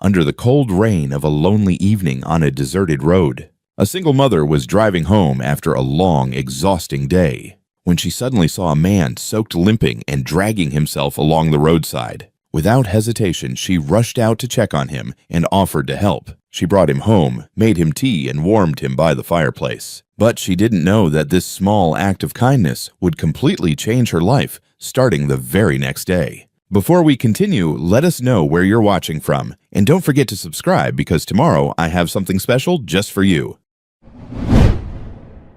under the cold rain of a lonely evening on a deserted road. A single mother was driving home after a long, exhausting day when she suddenly saw a man soaked, limping, and dragging himself along the roadside. Without hesitation, she rushed out to check on him and offered to help. She brought him home, made him tea, and warmed him by the fireplace. But she didn't know that this small act of kindness would completely change her life, starting the very next day. Before we continue, let us know where you're watching from, and don't forget to subscribe because tomorrow I have something special just for you.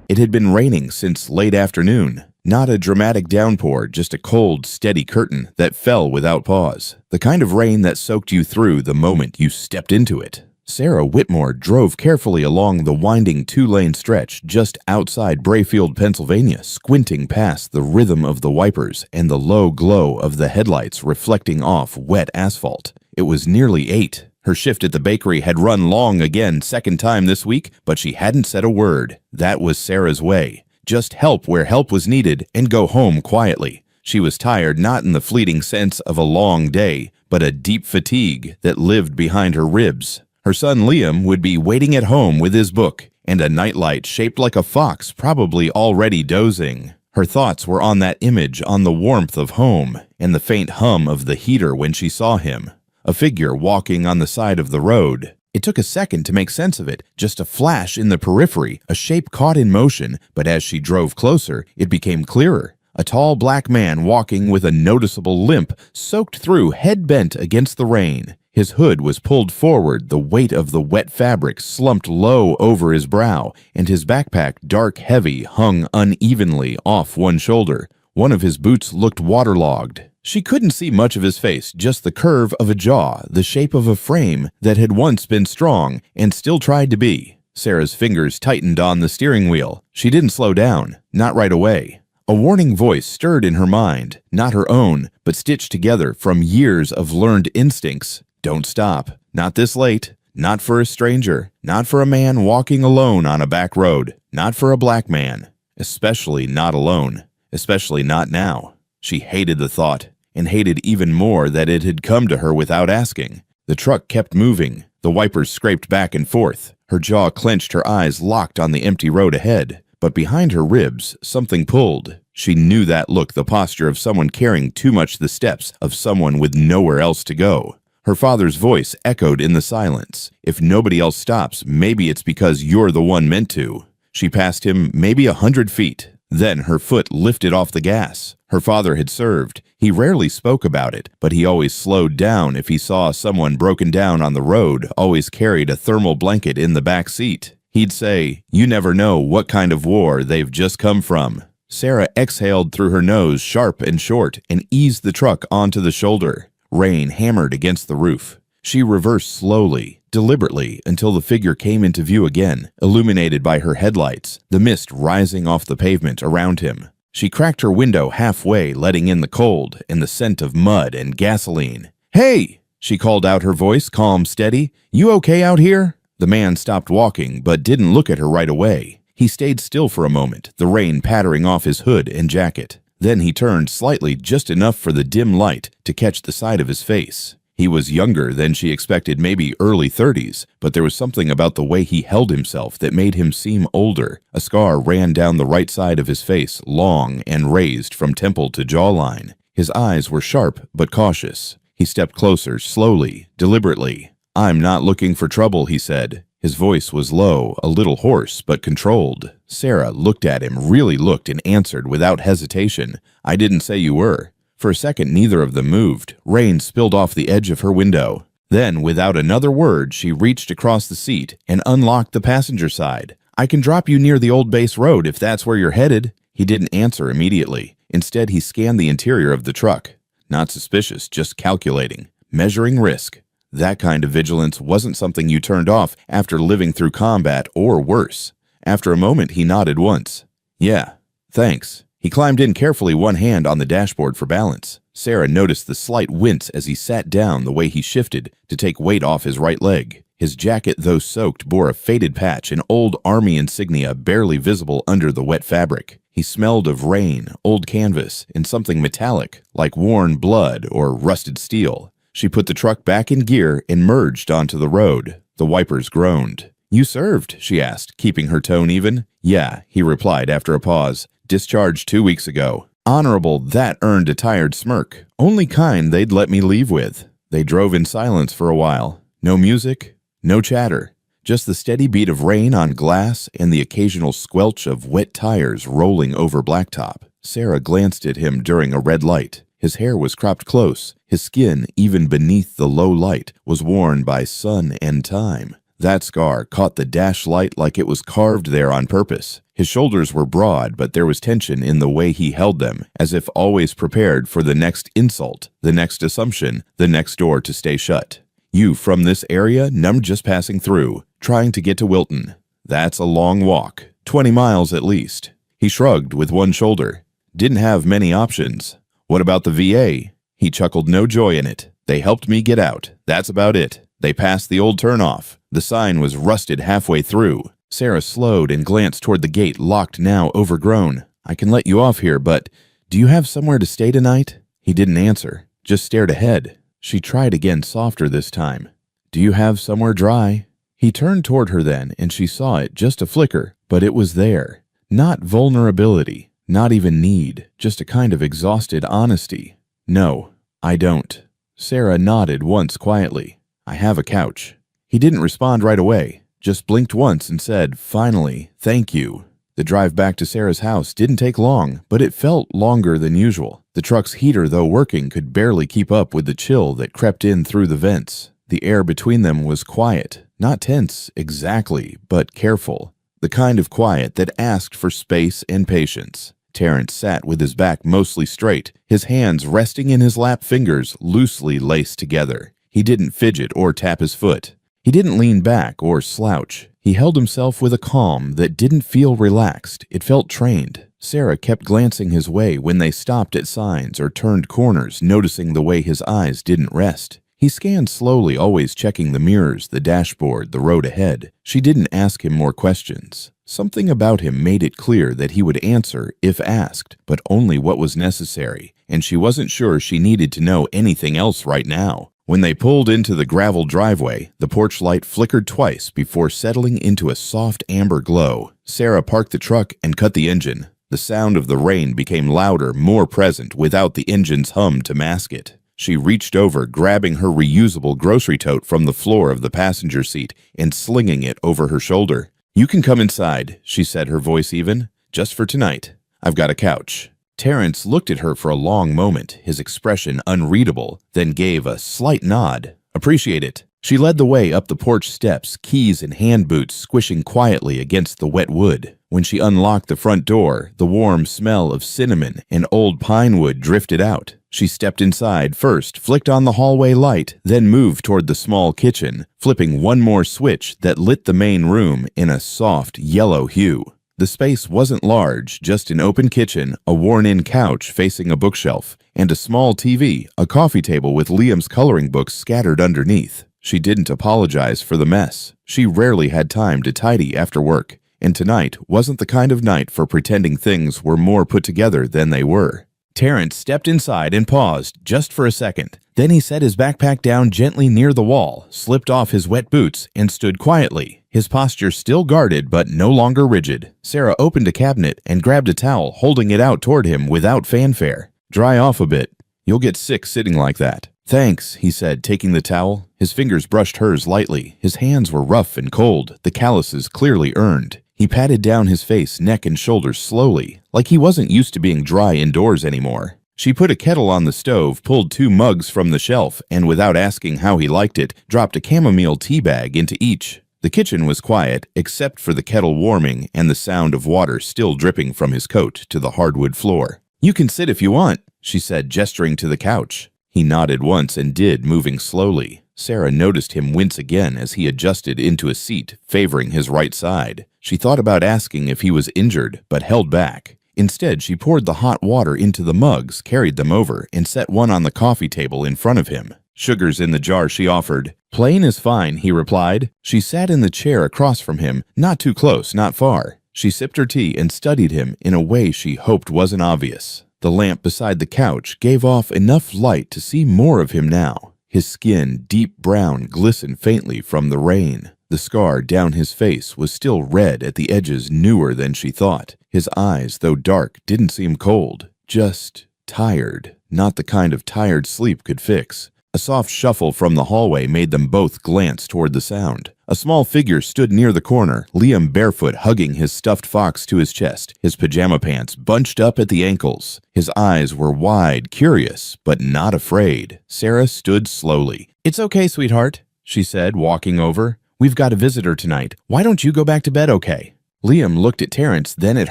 It had been raining since late afternoon. Not a dramatic downpour, just a cold, steady curtain that fell without pause. The kind of rain that soaked you through the moment you stepped into it. Sarah Whitmore drove carefully along the winding two-lane stretch just outside Brayfield, Pennsylvania, squinting past the rhythm of the wipers and the low glow of the headlights reflecting off wet asphalt. It was nearly 8. Her shift at the bakery had run long again, second time this week, but she hadn't said a word. That was Sarah's way. Just help where help was needed and go home quietly. She was tired not in the fleeting sense of a long day, but a deep fatigue that lived behind her ribs. Her son Liam would be waiting at home with his book and a nightlight shaped like a fox, probably already dozing. Her thoughts were on that image, on the warmth of home and the faint hum of the heater when she saw him. A figure walking on the side of the road. It took a second to make sense of it, just a flash in the periphery, a shape caught in motion, but as she drove closer, it became clearer. A tall black man walking with a noticeable limp, soaked through, head bent against the rain. His hood was pulled forward, the weight of the wet fabric slumped low over his brow, and his backpack, dark heavy, hung unevenly off one shoulder. One of his boots looked waterlogged. She couldn't see much of his face, just the curve of a jaw, the shape of a frame that had once been strong and still tried to be. Sarah's fingers tightened on the steering wheel. She didn't slow down, not right away. A warning voice stirred in her mind, not her own, but stitched together from years of learned instincts. Don't stop. Not this late. Not for a stranger. Not for a man walking alone on a back road. Not for a black man. Especially not alone. Especially not now. She hated the thought, and hated even more that it had come to her without asking. The truck kept moving. The wipers scraped back and forth. Her jaw clenched, her eyes locked on the empty road ahead. But behind her ribs, something pulled. She knew that look, the posture of someone carrying too much, the steps of someone with nowhere else to go. Her father's voice echoed in the silence. If nobody else stops, maybe it's because you're the one meant to. She passed him maybe 100 feet. Then her foot lifted off the gas. Her father had served. He rarely spoke about it, but he always slowed down if he saw someone broken down on the road, always carried a thermal blanket in the back seat. He'd say, "You never know what kind of war they've just come from." Sarah exhaled through her nose, sharp and short, and eased the truck onto the shoulder. Rain hammered against the roof. She reversed slowly, deliberately, until the figure came into view again, illuminated by her headlights, the mist rising off the pavement around him. She cracked her window halfway, letting in the cold and the scent of mud and gasoline. "Hey!" she called out, her voice calm, steady. "You okay out here?" The man stopped walking, but didn't look at her right away. He stayed still for a moment, the rain pattering off his hood and jacket. Then he turned slightly, just enough for the dim light to catch the side of his face. He was younger than she expected, maybe early 30s, but there was something about the way he held himself that made him seem older. A scar ran down the right side of his face, long and raised from temple to jawline. His eyes were sharp but cautious. He stepped closer, slowly, deliberately. "I'm not looking for trouble," he said. His voice was low, a little hoarse, but controlled. Sarah looked at him, really looked, and answered without hesitation, "I didn't say you were." For a second, neither of them moved. Rain spilled off the edge of her window. Then, without another word, she reached across the seat and unlocked the passenger side. "I can drop you near the old base road if that's where you're headed." He didn't answer immediately. Instead, he scanned the interior of the truck. Not suspicious, just calculating, measuring risk. That kind of vigilance wasn't something you turned off after living through combat or worse. After a moment, he nodded once. "Yeah, thanks." He climbed in carefully, one hand on the dashboard for balance. Sarah noticed the slight wince as he sat down, the way he shifted to take weight off his right leg. His jacket, though soaked, bore a faded patch, an old army insignia barely visible under the wet fabric. He smelled of rain, old canvas, and something metallic, like worn blood or rusted steel. She put the truck back in gear and merged onto the road. The wipers groaned. "You served?" she asked, keeping her tone even. "Yeah," he replied after a pause. "Discharged 2 weeks ago." Honorable, that earned a tired smirk. Only kind they'd let me leave with. They drove in silence for a while. No music, no chatter. Just the steady beat of rain on glass and the occasional squelch of wet tires rolling over blacktop. Sarah glanced at him during a red light. His hair was cropped close. His skin, even beneath the low light, was worn by sun and time. That scar caught the dash light like it was carved there on purpose. His shoulders were broad, but there was tension in the way he held them, as if always prepared for the next insult, the next assumption, the next door to stay shut. "You from this area?" "I'm just passing through, trying to get to Wilton." "That's a long walk, 20 miles at least." He shrugged with one shoulder. "Didn't have many options." "What about the VA?" He chuckled, no joy in it. "They helped me get out. That's about it. They passed the old turnoff. The sign was rusted halfway through." Sarah slowed and glanced toward the gate, locked now overgrown. "I can let you off here, but do you have somewhere to stay tonight?" He didn't answer, just stared ahead. She tried again, softer this time. "Do you have somewhere dry?" He turned toward her then, and she saw it, just a flicker, but it was there. Not vulnerability. Not even need, just a kind of exhausted honesty. "No, I don't." Sarah nodded once quietly. "I have a couch." He didn't respond right away, just blinked once and said, finally, "Thank you." The drive back to Sarah's house didn't take long, but it felt longer than usual. The truck's heater, though working, could barely keep up with the chill that crept in through the vents. The air between them was quiet, not tense exactly, but careful. The kind of quiet that asked for space and patience. Terrence sat with his back mostly straight, his hands resting in his lap, fingers loosely laced together. He didn't fidget or tap his foot. He didn't lean back or slouch. He held himself with a calm that didn't feel relaxed. It felt trained. Sarah kept glancing his way when they stopped at signs or turned corners, noticing the way his eyes didn't rest. He scanned slowly, always checking the mirrors, the dashboard, the road ahead. She didn't ask him more questions. Something about him made it clear that he would answer if asked, but only what was necessary, and she wasn't sure she needed to know anything else right now. When they pulled into the gravel driveway, the porch light flickered twice before settling into a soft amber glow. Sarah parked the truck and cut the engine. The sound of the rain became louder, more present, without the engine's hum to mask it. She reached over, grabbing her reusable grocery tote from the floor of the passenger seat and slinging it over her shoulder. "You can come inside," she said, her voice even. "Just for tonight. I've got a couch." Terrence looked at her for a long moment, his expression unreadable, then gave a slight nod. "Appreciate it." She led the way up the porch steps, keys and hand boots squishing quietly against the wet wood. When she unlocked the front door, the warm smell of cinnamon and old pine wood drifted out. She stepped inside first, flicked on the hallway light, then moved toward the small kitchen, flipping one more switch that lit the main room in a soft yellow hue. The space wasn't large, just an open kitchen, a worn-in couch facing a bookshelf, and a small TV, a coffee table with Liam's coloring books scattered underneath. She didn't apologize for the mess. She rarely had time to tidy after work, and tonight wasn't the kind of night for pretending things were more put together than they were. Terrence stepped inside and paused just for a second. Then he set his backpack down gently near the wall, slipped off his wet boots, and stood quietly, his posture still guarded but no longer rigid. Sarah opened a cabinet and grabbed a towel, holding it out toward him without fanfare. "Dry off a bit. You'll get sick sitting like that." "Thanks," he said, taking the towel. His fingers brushed hers lightly. His hands were rough and cold, the calluses clearly earned. He patted down his face, neck, and shoulders slowly, like he wasn't used to being dry indoors anymore. She put a kettle on the stove, pulled 2 mugs from the shelf, and without asking how he liked it, dropped a chamomile tea bag into each. The kitchen was quiet, except for the kettle warming and the sound of water still dripping from his coat to the hardwood floor. "You can sit if you want," she said, gesturing to the couch. He nodded once and did, moving slowly. Sarah noticed him wince again as he adjusted into a seat, favoring his right side. She thought about asking if he was injured, but held back. Instead, she poured the hot water into the mugs, carried them over, and set one on the coffee table in front of him. "Sugar's in the jar," she offered. "Plain is fine," he replied. She sat in the chair across from him, not too close, not far. She sipped her tea and studied him in a way she hoped wasn't obvious. The lamp beside the couch gave off enough light to see more of him now. His skin, deep brown, glistened faintly from the rain. The scar down his face was still red at the edges, newer than she thought. His eyes, though dark, didn't seem cold, just tired, not the kind of tired sleep could fix. A soft shuffle from the hallway made them both glance toward the sound. A small figure stood near the corner, Liam barefoot hugging his stuffed fox to his chest, his pajama pants bunched up at the ankles. His eyes were wide, curious, but not afraid. Sarah stood slowly. "It's okay, sweetheart," she said, walking over. "We've got a visitor tonight. Why don't you go back to bed, okay?" Liam looked at Terrence, then at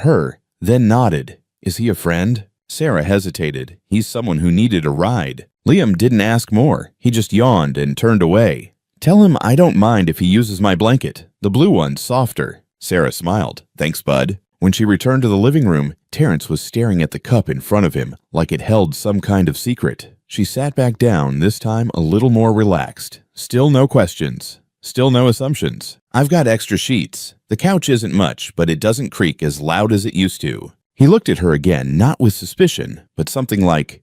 her, then nodded. "Is he a friend?" Sarah hesitated. "He's someone who needed a ride." Liam didn't ask more. He just yawned and turned away. "Tell him I don't mind if he uses my blanket. The blue one's softer." Sarah smiled. "Thanks, bud." When she returned to the living room, Terrence was staring at the cup in front of him, like it held some kind of secret. She sat back down, this time a little more relaxed. "Still no questions. Still no assumptions. I've got extra sheets. The couch isn't much, but it doesn't creak as loud as it used to." He looked at her again, not with suspicion, but something like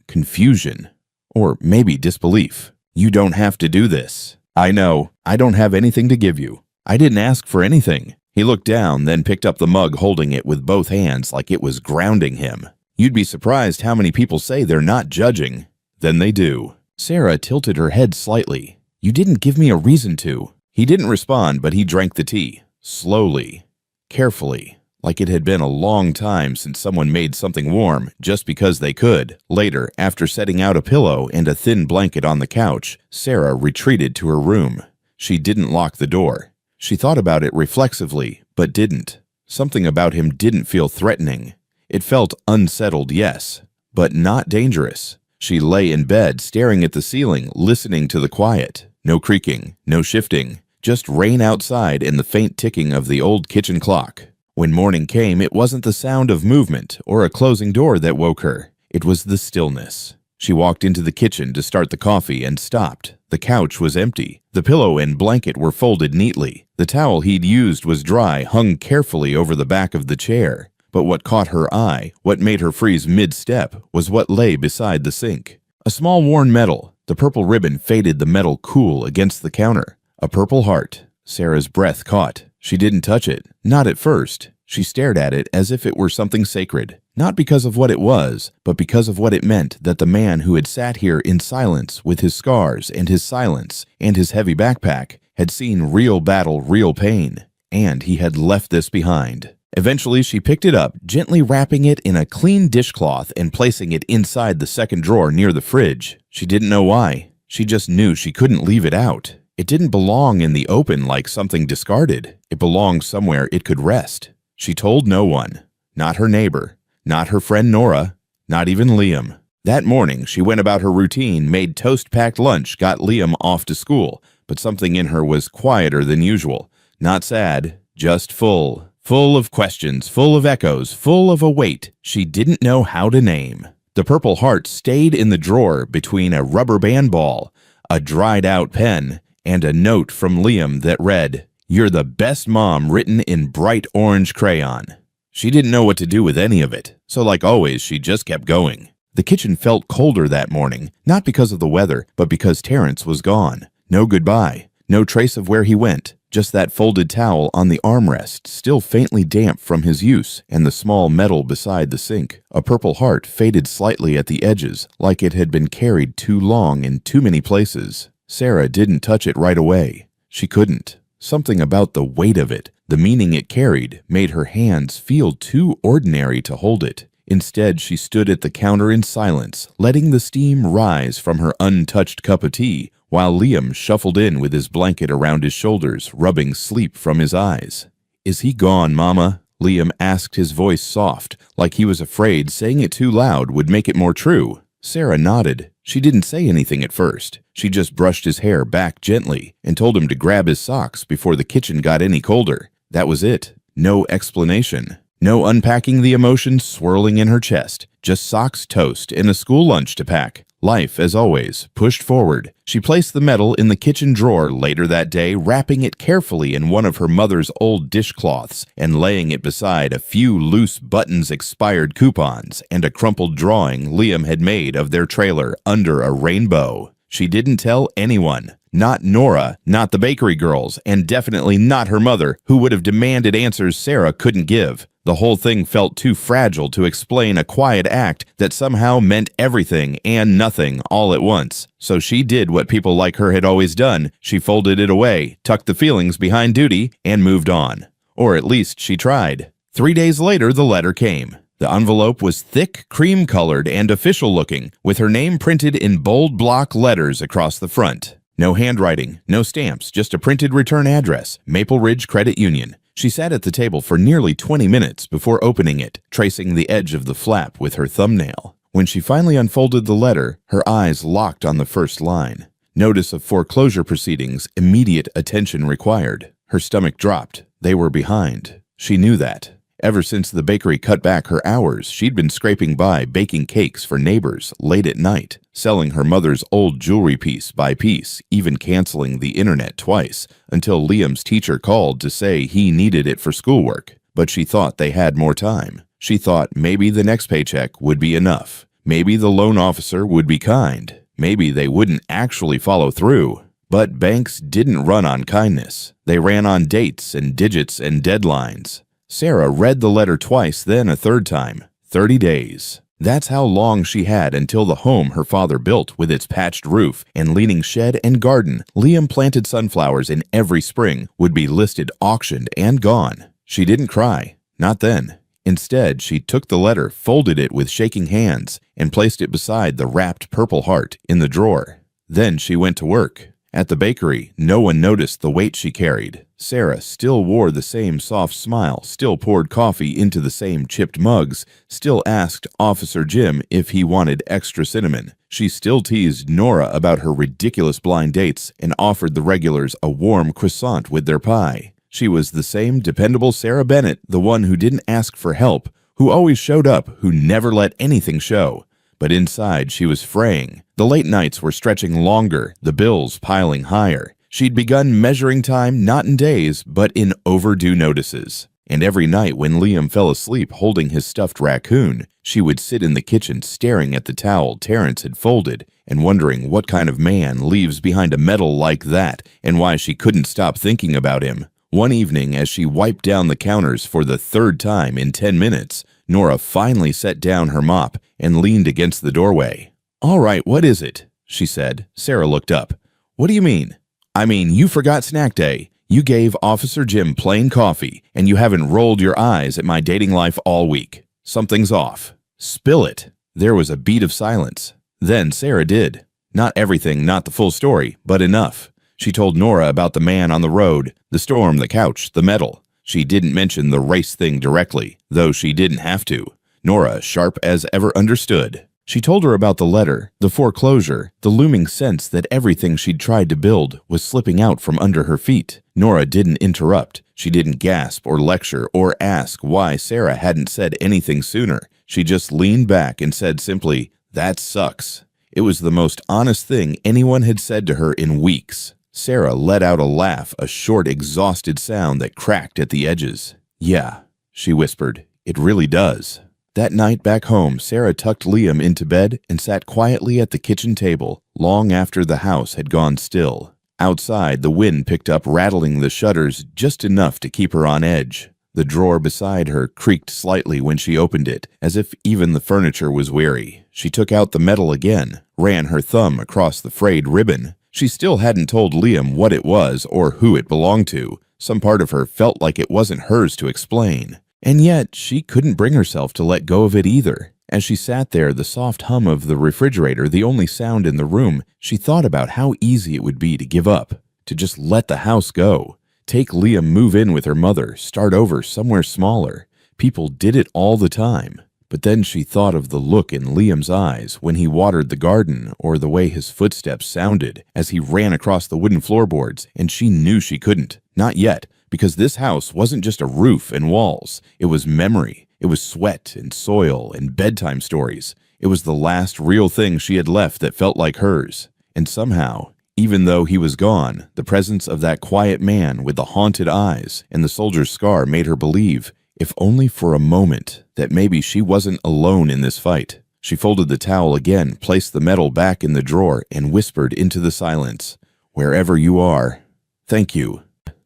confusion. Or maybe disbelief. "You don't have to do this. I know. I don't have anything to give you. I didn't ask for anything." He looked down, then picked up the mug, holding it with both hands like it was grounding him. You'd be surprised how many people say they're not judging. Then they do. Sarah tilted her head slightly. "You didn't give me a reason to." He didn't respond, but he drank the tea. Slowly. Carefully. Like it had been a long time since someone made something warm just because they could. Later, after setting out a pillow and a thin blanket on the couch, Sarah retreated to her room. She didn't lock the door. She thought about it reflexively, but didn't. Something about him didn't feel threatening. It felt unsettled, yes, but not dangerous. She lay in bed, staring at the ceiling, listening to the quiet. No creaking, no shifting, just rain outside and the faint ticking of the old kitchen clock. When morning came, it wasn't the sound of movement or a closing door that woke her. It was the stillness. She walked into the kitchen to start the coffee and stopped. The couch was empty. The pillow and blanket were folded neatly. The towel he'd used was dry, hung carefully over the back of the chair. But what caught her eye, what made her freeze mid-step, was what lay beside the sink. A small worn medal. The purple ribbon faded the metal cool against the counter. A purple heart. Sarah's breath caught. She didn't touch it. Not at first. She stared at it as if it were something sacred. Not because of what it was, but because of what it meant that the man who had sat here in silence with his scars and his silence and his heavy backpack had seen real battle, real pain, and he had left this behind. Eventually, she picked it up, gently wrapping it in a clean dishcloth and placing it inside the second drawer near the fridge. She didn't know why. She just knew she couldn't leave it out. It didn't belong in the open like something discarded. It belonged somewhere it could rest. She told no one. Not her neighbor. Not her friend Nora. Not even Liam. That morning, she went about her routine, made toast-packed lunch, got Liam off to school, but something in her was quieter than usual. Not sad, just full. Full of questions, full of echoes, full of a weight she didn't know how to name. The purple heart stayed in the drawer between a rubber band ball, a dried-out pen, and a note from Liam that read, "You're the best mom," written in bright orange crayon. She didn't know what to do with any of it, so like always, she just kept going. The kitchen felt colder that morning, not because of the weather, but because Terrence was gone. No goodbye, no trace of where he went. Just that folded towel on the armrest, still faintly damp from his use, and the small medal beside the sink. A purple heart faded slightly at the edges, like it had been carried too long in too many places. Sarah didn't touch it right away. She couldn't. Something about the weight of it, the meaning it carried, made her hands feel too ordinary to hold it. Instead, she stood at the counter in silence, letting the steam rise from her untouched cup of tea, while Liam shuffled in with his blanket around his shoulders, rubbing sleep from his eyes. "Is he gone, Mama?" Liam asked, his voice soft, like he was afraid saying it too loud would make it more true. Sarah nodded. She didn't say anything at first. She just brushed his hair back gently and told him to grab his socks before the kitchen got any colder. That was it. No explanation. No unpacking the emotions swirling in her chest. Just socks, toast, and a school lunch to pack. Life, as always, pushed forward. She placed the medal in the kitchen drawer later that day, wrapping it carefully in one of her mother's old dishcloths and laying it beside a few loose buttons, expired coupons, and a crumpled drawing Liam had made of their trailer under a rainbow. She didn't tell anyone. Not Nora, not the bakery girls, and definitely not her mother, who would have demanded answers Sarah couldn't give. The whole thing felt too fragile to explain a quiet act that somehow meant everything and nothing all at once. So she did what people like her had always done. She folded it away, tucked the feelings behind duty, and moved on. Or at least she tried. 3 days later, the letter came. The envelope was thick, cream-colored, and official-looking, with her name printed in bold block letters across the front. No handwriting, no stamps, just a printed return address, Maple Ridge Credit Union. She sat at the table for nearly 20 minutes before opening it, tracing the edge of the flap with her thumbnail. When she finally unfolded the letter, her eyes locked on the first line. Notice of foreclosure proceedings, immediate attention required. Her stomach dropped. They were behind. She knew that. Ever since the bakery cut back her hours, she'd been scraping by baking cakes for neighbors late at night, selling her mother's old jewelry piece by piece, even canceling the internet twice, until Liam's teacher called to say he needed it for schoolwork. But she thought they had more time. She thought maybe the next paycheck would be enough. Maybe the loan officer would be kind. Maybe they wouldn't actually follow through. But banks didn't run on kindness. They ran on dates and digits and deadlines. Sarah read the letter twice, then a third time. 30 days. That's how long she had until the home her father built with its patched roof and leaning shed and garden Liam planted sunflowers in every spring would be listed, auctioned, and gone. She didn't cry. Not then. Instead, she took the letter, folded it with shaking hands, and placed it beside the wrapped purple heart in the drawer. Then she went to work. At the bakery, no one noticed the weight she carried. Sarah still wore the same soft smile, still poured coffee into the same chipped mugs, still asked Officer Jim if he wanted extra cinnamon. She still teased Nora about her ridiculous blind dates and offered the regulars a warm croissant with their pie. She was the same dependable Sarah Bennett, the one who didn't ask for help, who always showed up, who never let anything show. But inside, she was fraying. The late nights were stretching longer, the bills piling higher. She'd begun measuring time not in days, but in overdue notices. And every night when Liam fell asleep holding his stuffed raccoon, she would sit in the kitchen staring at the towel Terrence had folded and wondering what kind of man leaves behind a medal like that and why she couldn't stop thinking about him. One evening, as she wiped down the counters for the third time in 10 minutes, Nora finally set down her mop and leaned against the doorway. "All right, what is it?" she said. Sarah looked up. "What do you mean?" "I mean, you forgot snack day. You gave Officer Jim plain coffee, and you haven't rolled your eyes at my dating life all week. Something's off. Spill it." There was a beat of silence. Then Sarah did. Not everything, not the full story, but enough. She told Nora about the man on the road, the storm, the couch, the medal. She didn't mention the race thing directly, though she didn't have to. Nora, sharp as ever, understood. She told her about the letter, the foreclosure, the looming sense that everything she'd tried to build was slipping out from under her feet. Nora didn't interrupt. She didn't gasp or lecture or ask why Sarah hadn't said anything sooner. She just leaned back and said simply, "That sucks." It was the most honest thing anyone had said to her in weeks. Sarah let out a laugh, a short, exhausted sound that cracked at the edges. "Yeah," she whispered, "it really does." That night back home, Sarah tucked Liam into bed and sat quietly at the kitchen table long after the house had gone still. Outside, the wind picked up, rattling the shutters just enough to keep her on edge. The drawer beside her creaked slightly when she opened it, as if even the furniture was weary. She took out the medal again, ran her thumb across the frayed ribbon. She still hadn't told Liam what it was or who it belonged to. Some part of her felt like it wasn't hers to explain. And yet, she couldn't bring herself to let go of it either. As she sat there, the soft hum of the refrigerator the only sound in the room, she thought about how easy it would be to give up, to just let the house go. Take Liam, move in with her mother, start over somewhere smaller. People did it all the time. But then she thought of the look in Liam's eyes when he watered the garden, or the way his footsteps sounded as he ran across the wooden floorboards, and she knew she couldn't. Not yet, because this house wasn't just a roof and walls. It was memory. It was sweat and soil and bedtime stories. It was the last real thing she had left that felt like hers. And somehow, even though he was gone, the presence of that quiet man with the haunted eyes and the soldier's scar made her believe, if only for a moment, that maybe she wasn't alone in this fight. She folded the towel again, placed the metal back in the drawer, and whispered into the silence, "Wherever you are, thank you."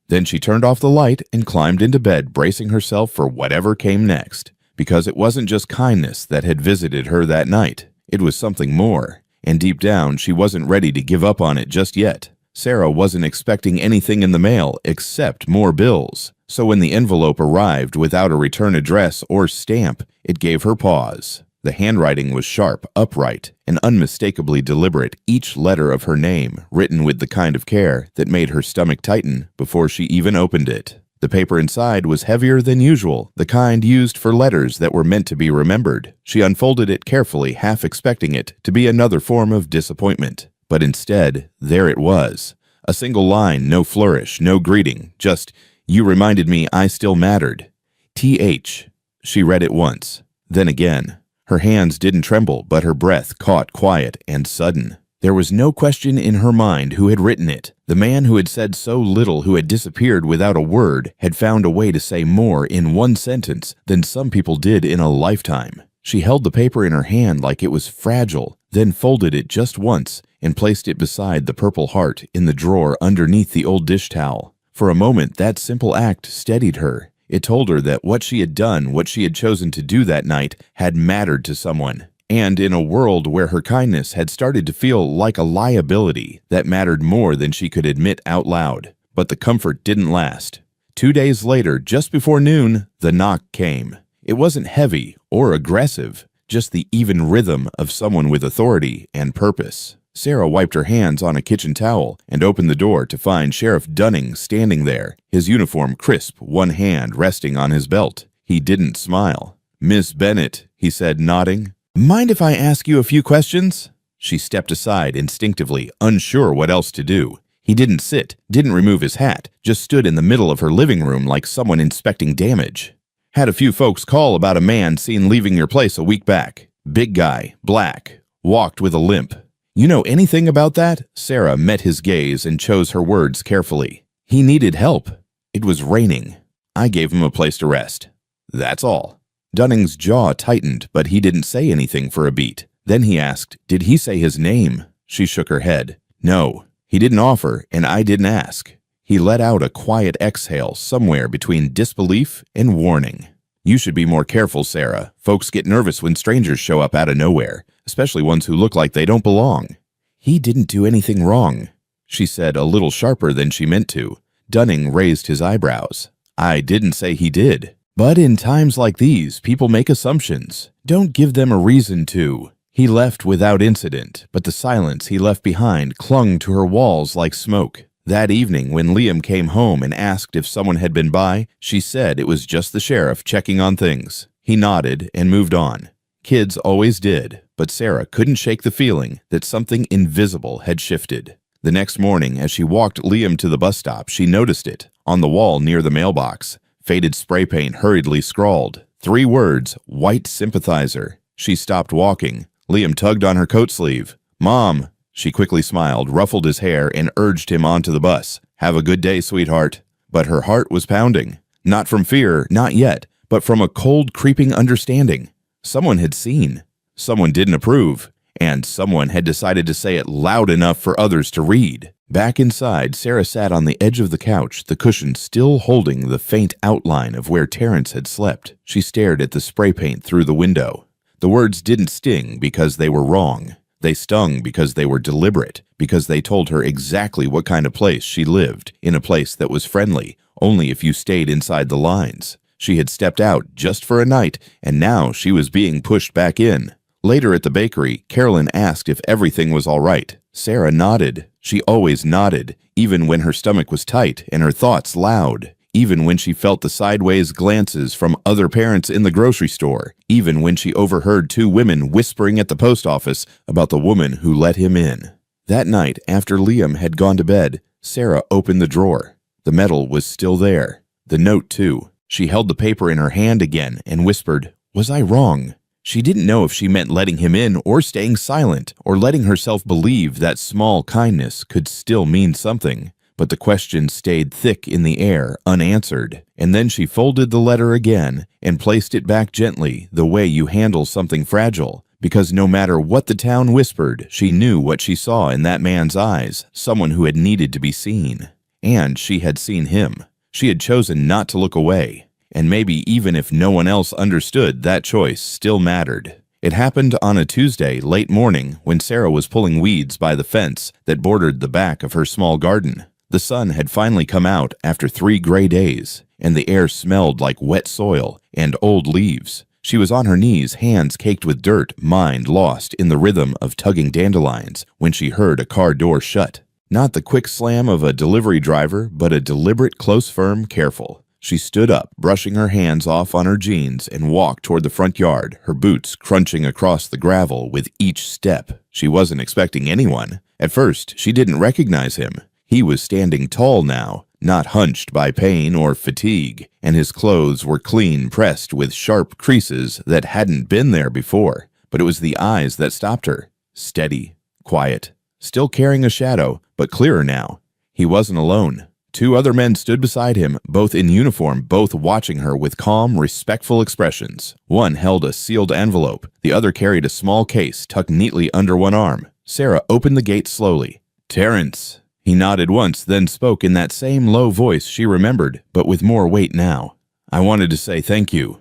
Then she turned off the light and climbed into bed, bracing herself for whatever came next. Because it wasn't just kindness that had visited her that night. It was something more. And deep down, she wasn't ready to give up on it just yet. Sarah wasn't expecting anything in the mail except more bills. So when the envelope arrived without a return address or stamp, it gave her pause. The handwriting was sharp, upright, and unmistakably deliberate, each letter of her name written with the kind of care that made her stomach tighten before she even opened it. The paper inside was heavier than usual, the kind used for letters that were meant to be remembered. She unfolded it carefully, half expecting it to be another form of disappointment. But instead, there it was. A single line, no flourish, no greeting, just, "You reminded me I still mattered. T.H." She read it once, then again. Her hands didn't tremble, but her breath caught quiet and sudden. There was no question in her mind who had written it. The man who had said so little, who had disappeared without a word, had found a way to say more in one sentence than some people did in a lifetime. She held the paper in her hand like it was fragile, then folded it just once and placed it beside the purple heart in the drawer underneath the old dish towel. For a moment, that simple act steadied her. It told her that what she had done, what she had chosen to do that night, had mattered to someone. And in a world where her kindness had started to feel like a liability, that mattered more than she could admit out loud. But the comfort didn't last. 2 days later, just before noon, the knock came. It wasn't heavy or aggressive, just the even rhythm of someone with authority and purpose. Sarah wiped her hands on a kitchen towel and opened the door to find Sheriff Dunning standing there, his uniform crisp, one hand resting on his belt. He didn't smile. "Miss Bennett," he said, nodding. "Mind if I ask you a few questions?" She stepped aside instinctively, unsure what else to do. He didn't sit, didn't remove his hat, just stood in the middle of her living room like someone inspecting damage. "Had a few folks call about a man seen leaving your place a week back. Big guy, black, walked with a limp. You know anything about that?" Sarah met his gaze and chose her words carefully. "He needed help. It was raining. I gave him a place to rest. That's all." Dunning's jaw tightened, but he didn't say anything for a beat. Then he asked, "Did he say his name?" She shook her head. "No, he didn't offer, and I didn't ask." He let out a quiet exhale somewhere between disbelief and warning. "You should be more careful, Sarah. Folks get nervous when strangers show up out of nowhere, especially ones who look like they don't belong." "He didn't do anything wrong," she said a little sharper than she meant to. Dunning raised his eyebrows. "I didn't say he did. But in times like these, people make assumptions. Don't give them a reason to." He left without incident, but the silence he left behind clung to her walls like smoke. That evening, when Liam came home and asked if someone had been by, she said it was just the sheriff checking on things. He nodded and moved on. Kids always did, but Sarah couldn't shake the feeling that something invisible had shifted. The next morning, as she walked Liam to the bus stop, she noticed it, on the wall near the mailbox. Faded spray paint hurriedly scrawled. 3 words, "White Sympathizer." She stopped walking. Liam tugged on her coat sleeve. "Mom." She quickly smiled, ruffled his hair, and urged him onto the bus. "Have a good day, sweetheart." But her heart was pounding. Not from fear, not yet, but from a cold, creeping understanding. Someone had seen. Someone didn't approve. And someone had decided to say it loud enough for others to read. Back inside, Sarah sat on the edge of the couch, the cushion still holding the faint outline of where Terrence had slept. She stared at the spray paint through the window. The words didn't sting because they were wrong. They stung because they were deliberate, because they told her exactly what kind of place she lived, in a place that was friendly, only if you stayed inside the lines. She had stepped out just for a night, and now she was being pushed back in. Later at the bakery, Carolyn asked if everything was all right. Sarah nodded. She always nodded, even when her stomach was tight and her thoughts loud. Even when she felt the sideways glances from other parents in the grocery store, even when she overheard 2 women whispering at the post office about the woman who let him in. That night, after Liam had gone to bed, Sarah opened the drawer. The metal was still there. The note, too. She held the paper in her hand again and whispered, "Was I wrong?" She didn't know if she meant letting him in or staying silent or letting herself believe that small kindness could still mean something. But the question stayed thick in the air, unanswered. And then she folded the letter again and placed it back gently, the way you handle something fragile, because no matter what the town whispered, she knew what she saw in that man's eyes, someone who had needed to be seen. And she had seen him. She had chosen not to look away. And maybe even if no one else understood, that choice still mattered. It happened on a Tuesday late morning when Sarah was pulling weeds by the fence that bordered the back of her small garden. The sun had finally come out after 3 gray days, and the air smelled like wet soil and old leaves. She was on her knees, hands caked with dirt, mind lost in the rhythm of tugging dandelions, when she heard a car door shut. Not the quick slam of a delivery driver, but a deliberate, close, firm, careful. She stood up, brushing her hands off on her jeans, and walked toward the front yard, her boots crunching across the gravel with each step. She wasn't expecting anyone. At first, she didn't recognize him. He was standing tall now, not hunched by pain or fatigue, and his clothes were clean, pressed with sharp creases that hadn't been there before. But it was the eyes that stopped her. Steady, quiet, still carrying a shadow, but clearer now. He wasn't alone. 2 other men stood beside him, both in uniform, both watching her with calm, respectful expressions. One held a sealed envelope. The other carried a small case tucked neatly under one arm. Sarah opened the gate slowly. "Terrence." He nodded once, then spoke in that same low voice she remembered, but with more weight now. "I wanted to say thank you."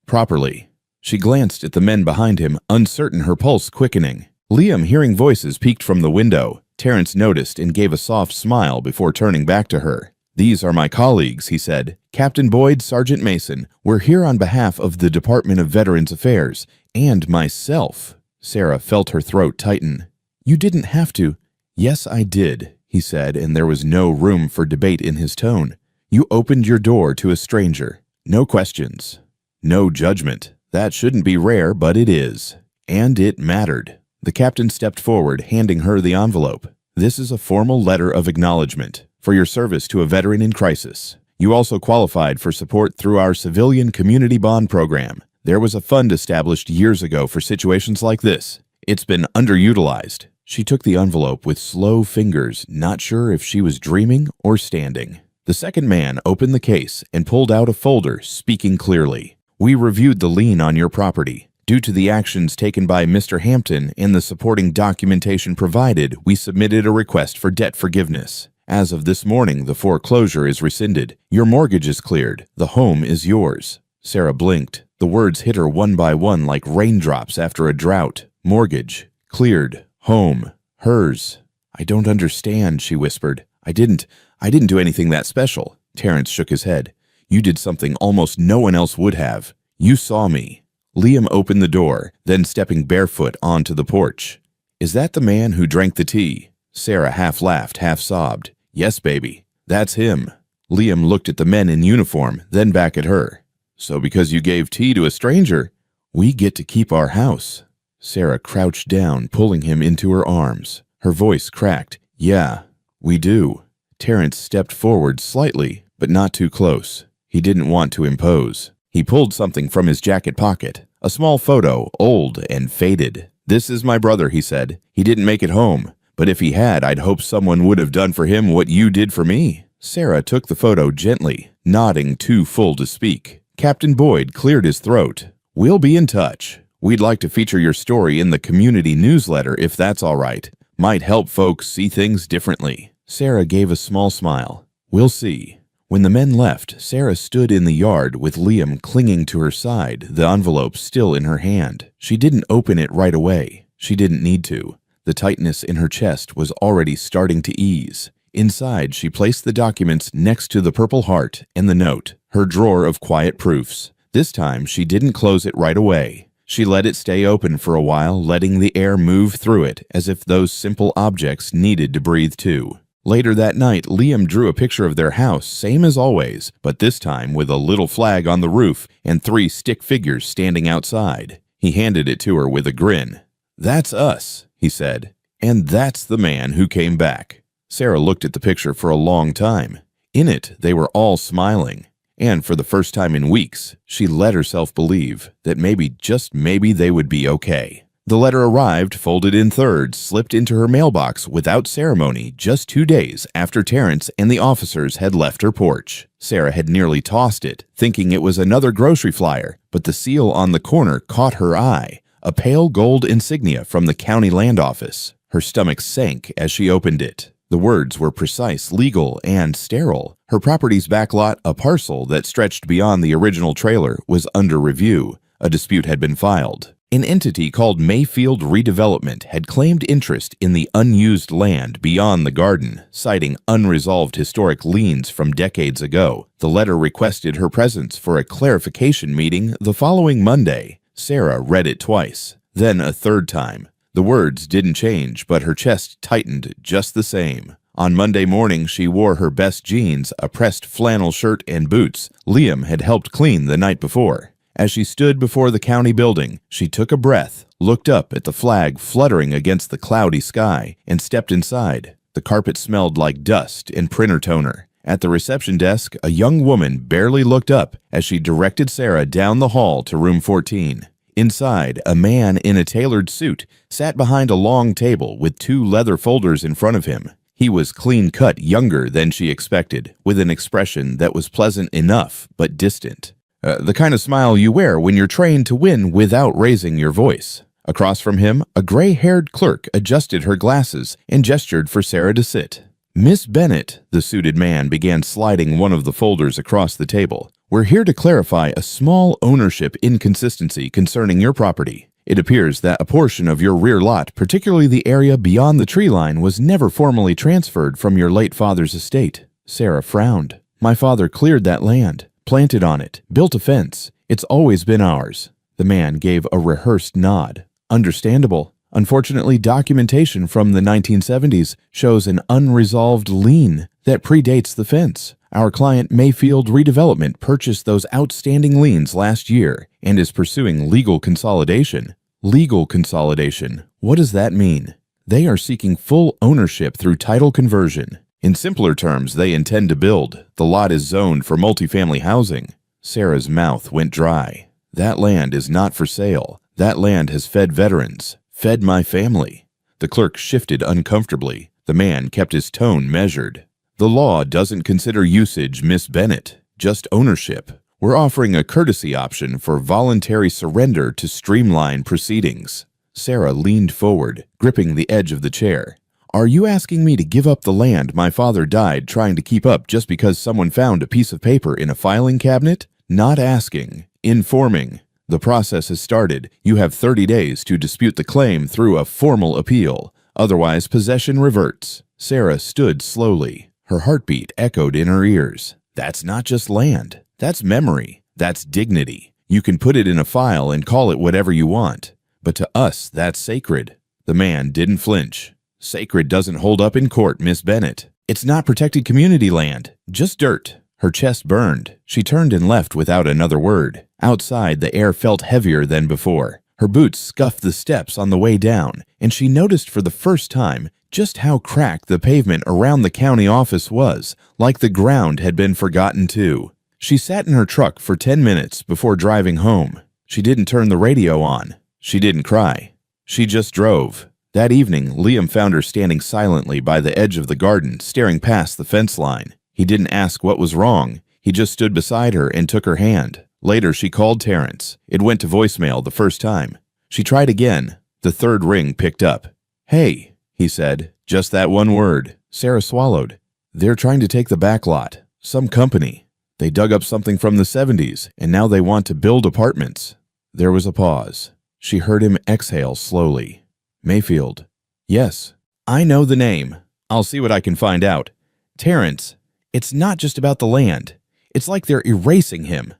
Properly. She glanced at the men behind him, uncertain, her pulse quickening. Liam, hearing voices, peeked from the window. Terrence noticed and gave a soft smile before turning back to her. "These are my colleagues," he said. "Captain Boyd, Sergeant Mason. We're here on behalf of the Department of Veterans Affairs. And myself." Sarah felt her throat tighten. "You didn't have to." "Yes, I did," he said, and there was no room for debate in his tone. "You opened your door to a stranger. No questions. No judgment. That shouldn't be rare, but it is. And it mattered." The captain stepped forward, handing her the envelope. "This is a formal letter of acknowledgement for your service to a veteran in crisis. You also qualified for support through our Civilian Community Bond Program. There was a fund established years ago for situations like this. It's been underutilized." She took the envelope with slow fingers, not sure if she was dreaming or standing. The second man opened the case and pulled out a folder, speaking clearly. "We reviewed the lien on your property. Due to the actions taken by Mr. Hampton and the supporting documentation provided, we submitted a request for debt forgiveness. As of this morning, the foreclosure is rescinded. Your mortgage is cleared. The home is yours." Sarah blinked. The words hit her one by one like raindrops after a drought. Mortgage, cleared, home, hers. "I don't understand," she whispered. I didn't do anything that special." Terrence shook his head. "You did something almost no one else would have. You saw me." Liam opened the door, then stepping barefoot onto the porch. "Is that the man who drank the tea?" Sarah half laughed, half sobbed. "Yes, baby. That's him." Liam looked at the men in uniform, then back at her. "So because you gave tea to a stranger, we get to keep our house." Sarah crouched down, pulling him into her arms. Her voice cracked. "Yeah, we do." Terrence stepped forward slightly, but not too close. He didn't want to impose. He pulled something from his jacket pocket, a small photo, old and faded. "This is my brother," he said. "He didn't make it home, but if he had, I'd hope someone would have done for him what you did for me." Sarah took the photo gently, nodding too full to speak. Captain Boyd cleared his throat. "We'll be in touch. We'd like to feature your story in the community newsletter if that's all right. Might help folks see things differently." Sarah gave a small smile. "We'll see." When the men left, Sarah stood in the yard with Liam clinging to her side, the envelope still in her hand. She didn't open it right away. She didn't need to. The tightness in her chest was already starting to ease. Inside, she placed the documents next to the Purple Heart and the note, her drawer of quiet proofs. This time, she didn't close it right away. She let it stay open for a while, letting the air move through it as if those simple objects needed to breathe too. Later that night, Liam drew a picture of their house, same as always, but this time with a little flag on the roof and 3 stick figures standing outside. He handed it to her with a grin. "That's us," he said. "And that's the man who came back." Sarah looked at the picture for a long time. In it, they were all smiling. And for the first time in weeks, she let herself believe that maybe, just maybe, they would be okay. The letter arrived, folded in thirds, slipped into her mailbox without ceremony just 2 days after Terrence and the officers had left her porch. Sarah had nearly tossed it, thinking it was another grocery flyer, but the seal on the corner caught her eye. a pale gold insignia from the county land office. Her stomach sank as she opened it. The words were precise, legal, and sterile. Her property's backlot, a parcel that stretched beyond the original trailer, was under review. A dispute had been filed. An entity called Mayfield Redevelopment had claimed interest in the unused land beyond the garden, citing unresolved historic liens from decades ago. The letter requested her presence for a clarification meeting the following Monday. Sarah read it twice, then a third time. The words didn't change, but her chest tightened just the same. On Monday morning, she wore her best jeans, a pressed flannel shirt, and boots Liam had helped clean the night before. As she stood before the county building, she took a breath, looked up at the flag fluttering against the cloudy sky, and stepped inside. The carpet smelled like dust and printer toner. At the reception desk, a young woman barely looked up as she directed Sarah down the hall to room 14. Inside, a man in a tailored suit sat behind a long table with 2 leather folders in front of him. He was clean-cut, younger than she expected, with an expression that was pleasant enough but distant. The kind of smile you wear when you're trained to win without raising your voice. Across from him, a gray-haired clerk adjusted her glasses and gestured for Sarah to sit. "Miss Bennett," the suited man began sliding one of the folders across the table. "We're here to clarify a small ownership inconsistency concerning your property. It appears that a portion of your rear lot, particularly the area beyond the tree line, was never formally transferred from your late father's estate." Sarah frowned. "My father cleared that land, planted on it, built a fence. It's always been ours." The man gave a rehearsed nod. "Understandable. Unfortunately, documentation from the 1970s shows an unresolved lien that predates the fence. Our client Mayfield Redevelopment purchased those outstanding liens last year and is pursuing legal consolidation." Legal consolidation. What does that mean? They are seeking full ownership through title conversion. In simpler terms, they intend to build. The lot is zoned for multifamily housing. Sarah's mouth went dry. "That land is not for sale. That land has fed veterans, fed my family." The clerk shifted uncomfortably. The man kept his tone measured. "The law doesn't consider usage, Miss Bennett, just ownership. We're offering a courtesy option for voluntary surrender to streamline proceedings." Sarah leaned forward, gripping the edge of the chair. "Are you asking me to give up the land my father died trying to keep up just because someone found a piece of paper in a filing cabinet?" "Not asking, informing. The process has started. You have 30 days to dispute the claim through a formal appeal. Otherwise, possession reverts." Sarah stood slowly. Her heartbeat echoed in her ears. "That's not just land. That's memory. That's dignity. You can put it in a file and call it whatever you want. But to us, that's sacred." The man didn't flinch. "Sacred doesn't hold up in court, Miss Bennett. It's not protected community land, just dirt." Her chest burned. She turned and left without another word. Outside, the air felt heavier than before. Her boots scuffed the steps on the way down, and she noticed for the first time just how cracked the pavement around the county office was, like the ground had been forgotten too. She sat in her truck for 10 minutes before driving home. She didn't turn the radio on. She didn't cry. She just drove. That evening, Liam found her standing silently by the edge of the garden, staring past the fence line. He didn't ask what was wrong. He just stood beside her and took her hand. Later, she called Terrence. It went to voicemail the first time. She tried again. The third ring picked up. "Hey," he said. Just that one word. Sarah swallowed. "They're trying to take the back lot. Some company. They dug up something from the 70s, and now they want to build apartments." There was a pause. She heard him exhale slowly. "Mayfield." "Yes. I know the name. I'll see what I can find out. Terrence, it's not just about the land. It's like they're erasing him.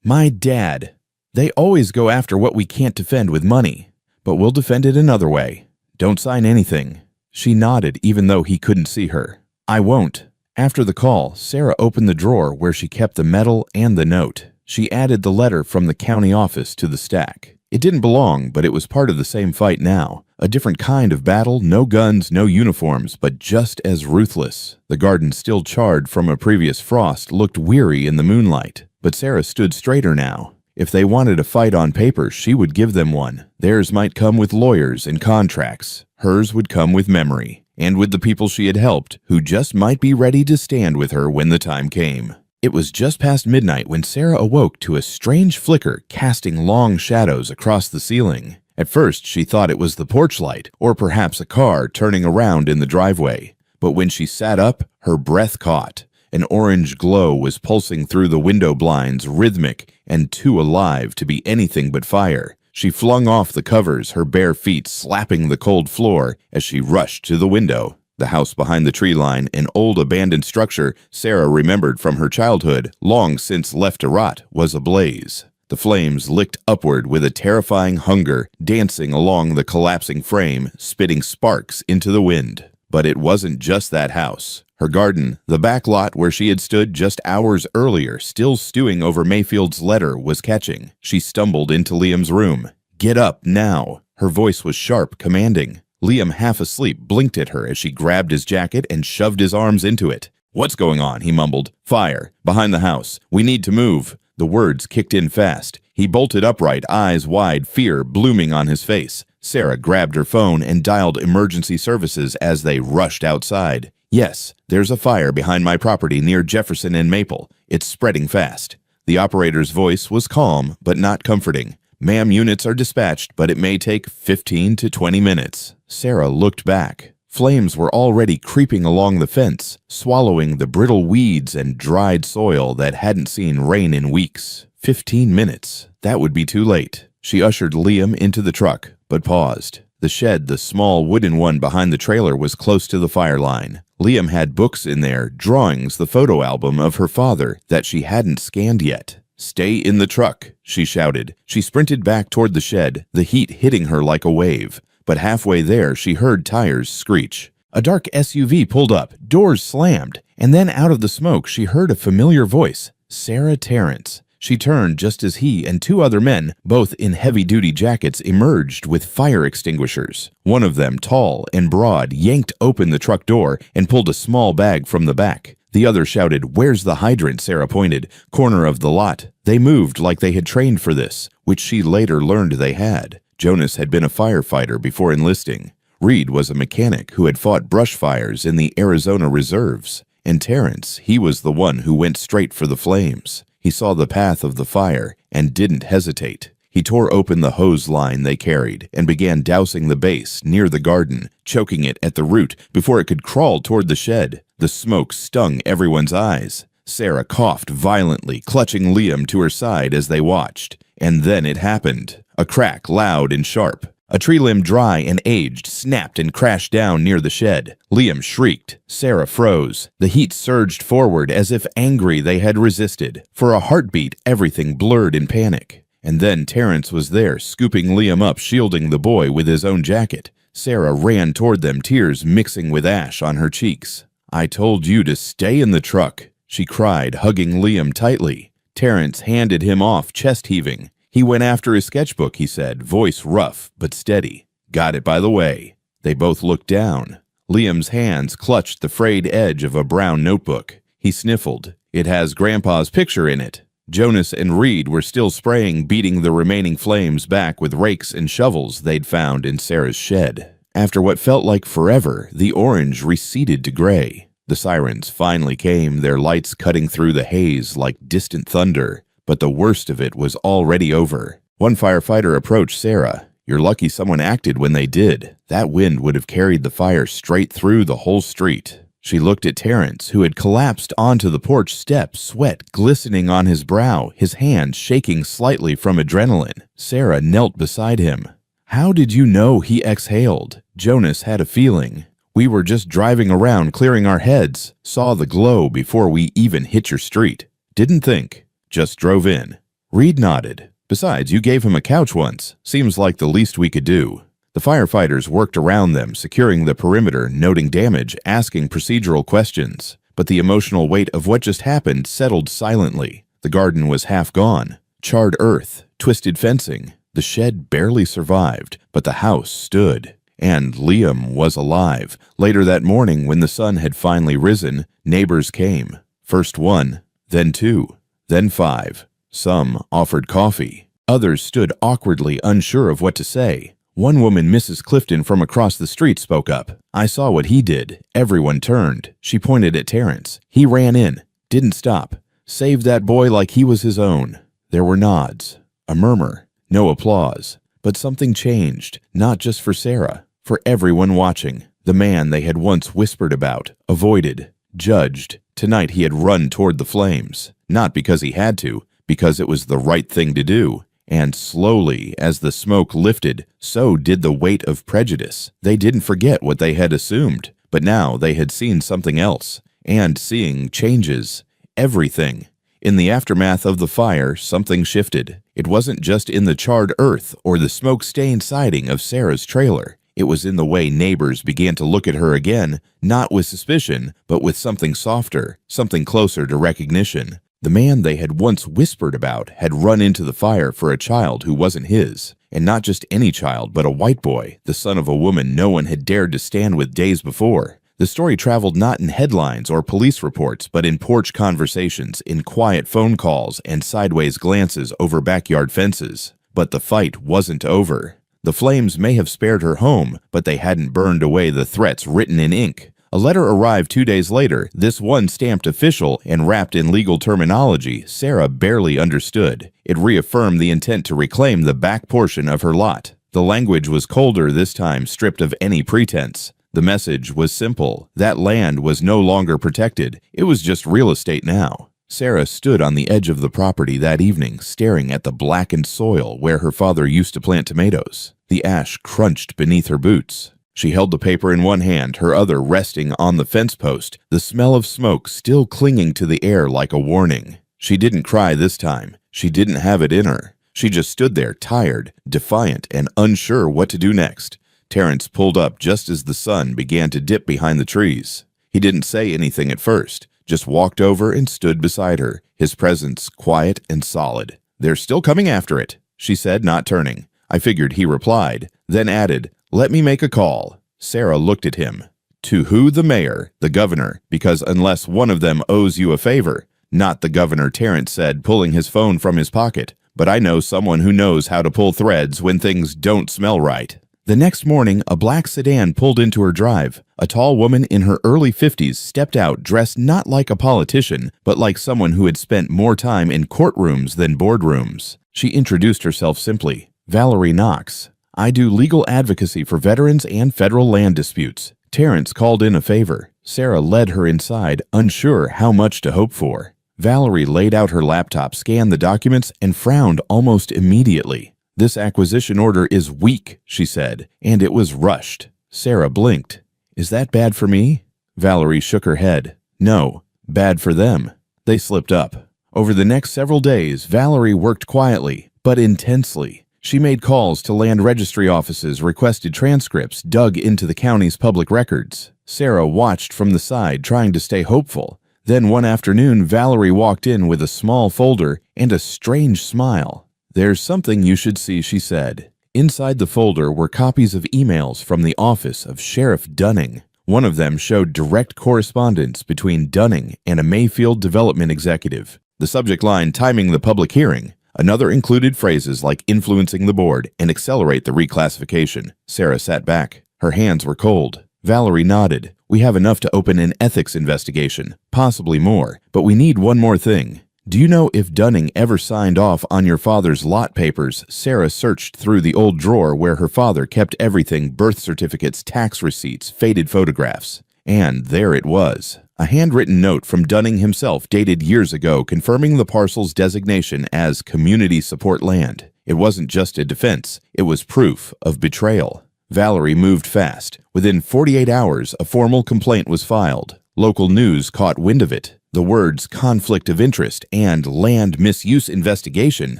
My dad. They always go after what we can't defend with money, but we'll defend it another way. Don't sign anything." She nodded even though he couldn't see her. "I won't." After the call, Sarah opened the drawer where she kept the medal and the note. She added the letter from the county office to the stack. It didn't belong, but it was part of the same fight now. A different kind of battle, no guns, no uniforms, but just as ruthless. The garden, still charred from a previous frost, looked weary in the moonlight, but Sarah stood straighter now. If they wanted a fight on paper, she would give them one. Theirs might come with lawyers and contracts. Hers would come with memory, and with the people she had helped, who just might be ready to stand with her when the time came. It was just past midnight when Sarah awoke to a strange flicker casting long shadows across the ceiling. At first, she thought it was the porch light, or perhaps a car turning around in the driveway. But when she sat up, her breath caught. An orange glow was pulsing through the window blinds, rhythmic and too alive to be anything but fire. She flung off the covers, her bare feet slapping the cold floor as she rushed to the window. The house behind the tree line, an old abandoned structure Sarah remembered from her childhood, long since left to rot, was ablaze. The flames licked upward with a terrifying hunger, dancing along the collapsing frame, spitting sparks into the wind. But it wasn't just that house. Her garden, the back lot where she had stood just hours earlier, still stewing over Mayfield's letter, was catching. She stumbled into Liam's room. "Get up, now!" Her voice was sharp, commanding. Liam, half asleep, blinked at her as she grabbed his jacket and shoved his arms into it. "What's going on?" he mumbled. "Fire. Behind the house. We need to move." The words kicked in fast. He bolted upright, eyes wide, fear blooming on his face. Sarah grabbed her phone and dialed emergency services as they rushed outside. "Yes, there's a fire behind my property near Jefferson and Maple. It's spreading fast." The operator's voice was calm, but not comforting. "Ma'am, units are dispatched, but it may take 15 to 20 minutes. Sarah looked back. Flames were already creeping along the fence, swallowing the brittle weeds and dried soil that hadn't seen rain in weeks. 15 minutes. That would be too late. She ushered Liam into the truck, but paused. The shed, the small wooden one behind the trailer, was close to the fire line. Liam had books in there, drawings, the photo album of her father that she hadn't scanned yet. "Stay in the truck," she shouted. She sprinted back toward the shed, the heat hitting her like a wave. But halfway there, she heard tires screech. A dark SUV pulled up, doors slammed, and then out of the smoke she heard a familiar voice. Sarah Terrence. She turned just as he and two other men, both in heavy-duty jackets, emerged with fire extinguishers. One of them, tall and broad, yanked open the truck door and pulled a small bag from the back. The other shouted, "Where's the hydrant?" Sarah pointed. "Corner of the lot." They moved like they had trained for this, which she later learned they had. Jonas had been a firefighter before enlisting. Reed was a mechanic who had fought brush fires in the Arizona reserves. And Terrence, he was the one who went straight for the flames. He saw the path of the fire and didn't hesitate. He tore open the hose line they carried and began dousing the base near the garden, choking it at the root before it could crawl toward the shed. The smoke stung everyone's eyes. Sarah coughed violently, clutching Liam to her side as they watched. And then it happened. A crack, loud and sharp. A tree limb, dry and aged, snapped and crashed down near the shed. Liam shrieked. Sarah froze. The heat surged forward as if angry they had resisted. For a heartbeat, everything blurred in panic. And then Terrence was there, scooping Liam up, shielding the boy with his own jacket. Sarah ran toward them, tears mixing with ash on her cheeks. "I told you to stay in the truck," she cried, hugging Liam tightly. Terrence handed him off, chest heaving. "He went after his sketchbook," he said, voice rough but steady. "Got it, by the way." They both looked down. Liam's hands clutched the frayed edge of a brown notebook. He sniffled. "It has Grandpa's picture in it." Jonas and Reed were still spraying, beating the remaining flames back with rakes and shovels they'd found in Sarah's shed. After what felt like forever, the orange receded to gray. The sirens finally came, their lights cutting through the haze like distant thunder. But the worst of it was already over. One firefighter approached Sarah. "You're lucky someone acted when they did. That wind would have carried the fire straight through the whole street." She looked at Terrence, who had collapsed onto the porch step, sweat glistening on his brow, his hands shaking slightly from adrenaline. Sarah knelt beside him. "How did you know?" he exhaled. Jonas had a feeling. "We were just driving around clearing our heads. Saw the glow before we even hit your street. Didn't think. Just drove in." Reed nodded. "Besides, you gave him a couch once. Seems like the least we could do." The firefighters worked around them, securing the perimeter, noting damage, asking procedural questions. But the emotional weight of what just happened settled silently. The garden was half gone. Charred earth, twisted fencing. The shed barely survived, but the house stood. And Liam was alive. Later that morning, when the sun had finally risen, neighbors came. First one, then two. Then 5. Some offered coffee. Others stood awkwardly unsure of what to say. One woman, Mrs. Clifton from across the street, spoke up. "I saw what he did." Everyone turned. She pointed at Terrence. "He ran in. Didn't stop. Saved that boy like he was his own." There were nods. A murmur. No applause. But something changed, not just for Sarah, for everyone watching. The man they had once whispered about, avoided, judged. Tonight he had run toward the flames, not because he had to, because it was the right thing to do. And slowly, as the smoke lifted, so did the weight of prejudice. They didn't forget what they had assumed, but now they had seen something else. And seeing changes everything. In the aftermath of the fire, something shifted. It wasn't just in the charred earth or the smoke-stained siding of Sarah's trailer. It was in the way neighbors began to look at her again, not with suspicion, but with something softer, something closer to recognition. The man they had once whispered about had run into the fire for a child who wasn't his. And not just any child, but a white boy, the son of a woman no one had dared to stand with days before. The story traveled not in headlines or police reports, but in porch conversations, in quiet phone calls, and sideways glances over backyard fences. But the fight wasn't over. The flames may have spared her home, but they hadn't burned away the threats written in ink. A letter arrived 2 days later, this one stamped official and wrapped in legal terminology Sarah barely understood. It reaffirmed the intent to reclaim the back portion of her lot. The language was colder this time, stripped of any pretense. The message was simple. That land was no longer protected. It was just real estate now. Sarah stood on the edge of the property that evening, staring at the blackened soil where her father used to plant tomatoes. The ash crunched beneath her boots. She held the paper in one hand, her other resting on the fence post, the smell of smoke still clinging to the air like a warning. She didn't cry this time. She didn't have it in her. She just stood there, tired, defiant, and unsure what to do next. Terrence pulled up just as the sun began to dip behind the trees. He didn't say anything at first, just walked over and stood beside her, his presence quiet and solid. "They're still coming after it," she said, not turning. I figured he replied, then added, "Let me make a call." Sarah looked at him. "To who? The mayor, the governor, because unless one of them owes you a favor." "Not the governor," Terrence said, pulling his phone from his pocket. "But I know someone who knows how to pull threads when things don't smell right." The next morning, a black sedan pulled into her drive. A tall woman in her early 50s stepped out dressed not like a politician, but like someone who had spent more time in courtrooms than boardrooms. She introduced herself simply, "Valerie Knox. I do legal advocacy for veterans and federal land disputes." Terrence called in a favor. Sarah led her inside, unsure how much to hope for. Valerie laid out her laptop, scanned the documents, and frowned almost immediately. "This acquisition order is weak," she said, "and it was rushed." Sarah blinked. "Is that bad for me?" Valerie shook her head. "No, bad for them." They slipped up. Over the next several days, Valerie worked quietly, but intensely. She made calls to land registry offices, requested transcripts, dug into the county's public records. Sarah watched from the side, trying to stay hopeful. Then one afternoon, Valerie walked in with a small folder and a strange smile. "There's something you should see," she said. Inside the folder were copies of emails from the office of Sheriff Dunning. One of them showed direct correspondence between Dunning and a Mayfield development executive. The subject line timing the public hearing. Another included phrases like influencing the board and accelerate the reclassification. Sarah sat back. Her hands were cold. Valerie nodded. "We have enough to open an ethics investigation, possibly more, but we need one more thing. Do you know if Dunning ever signed off on your father's lot papers?" Sarah searched through the old drawer where her father kept everything: birth certificates, tax receipts, faded photographs. And there it was. A handwritten note from Dunning himself dated years ago confirming the parcel's designation as community support land. It wasn't just a defense, it was proof of betrayal. Valerie moved fast. Within 48 hours, a formal complaint was filed. Local news caught wind of it. The words conflict of interest and land misuse investigation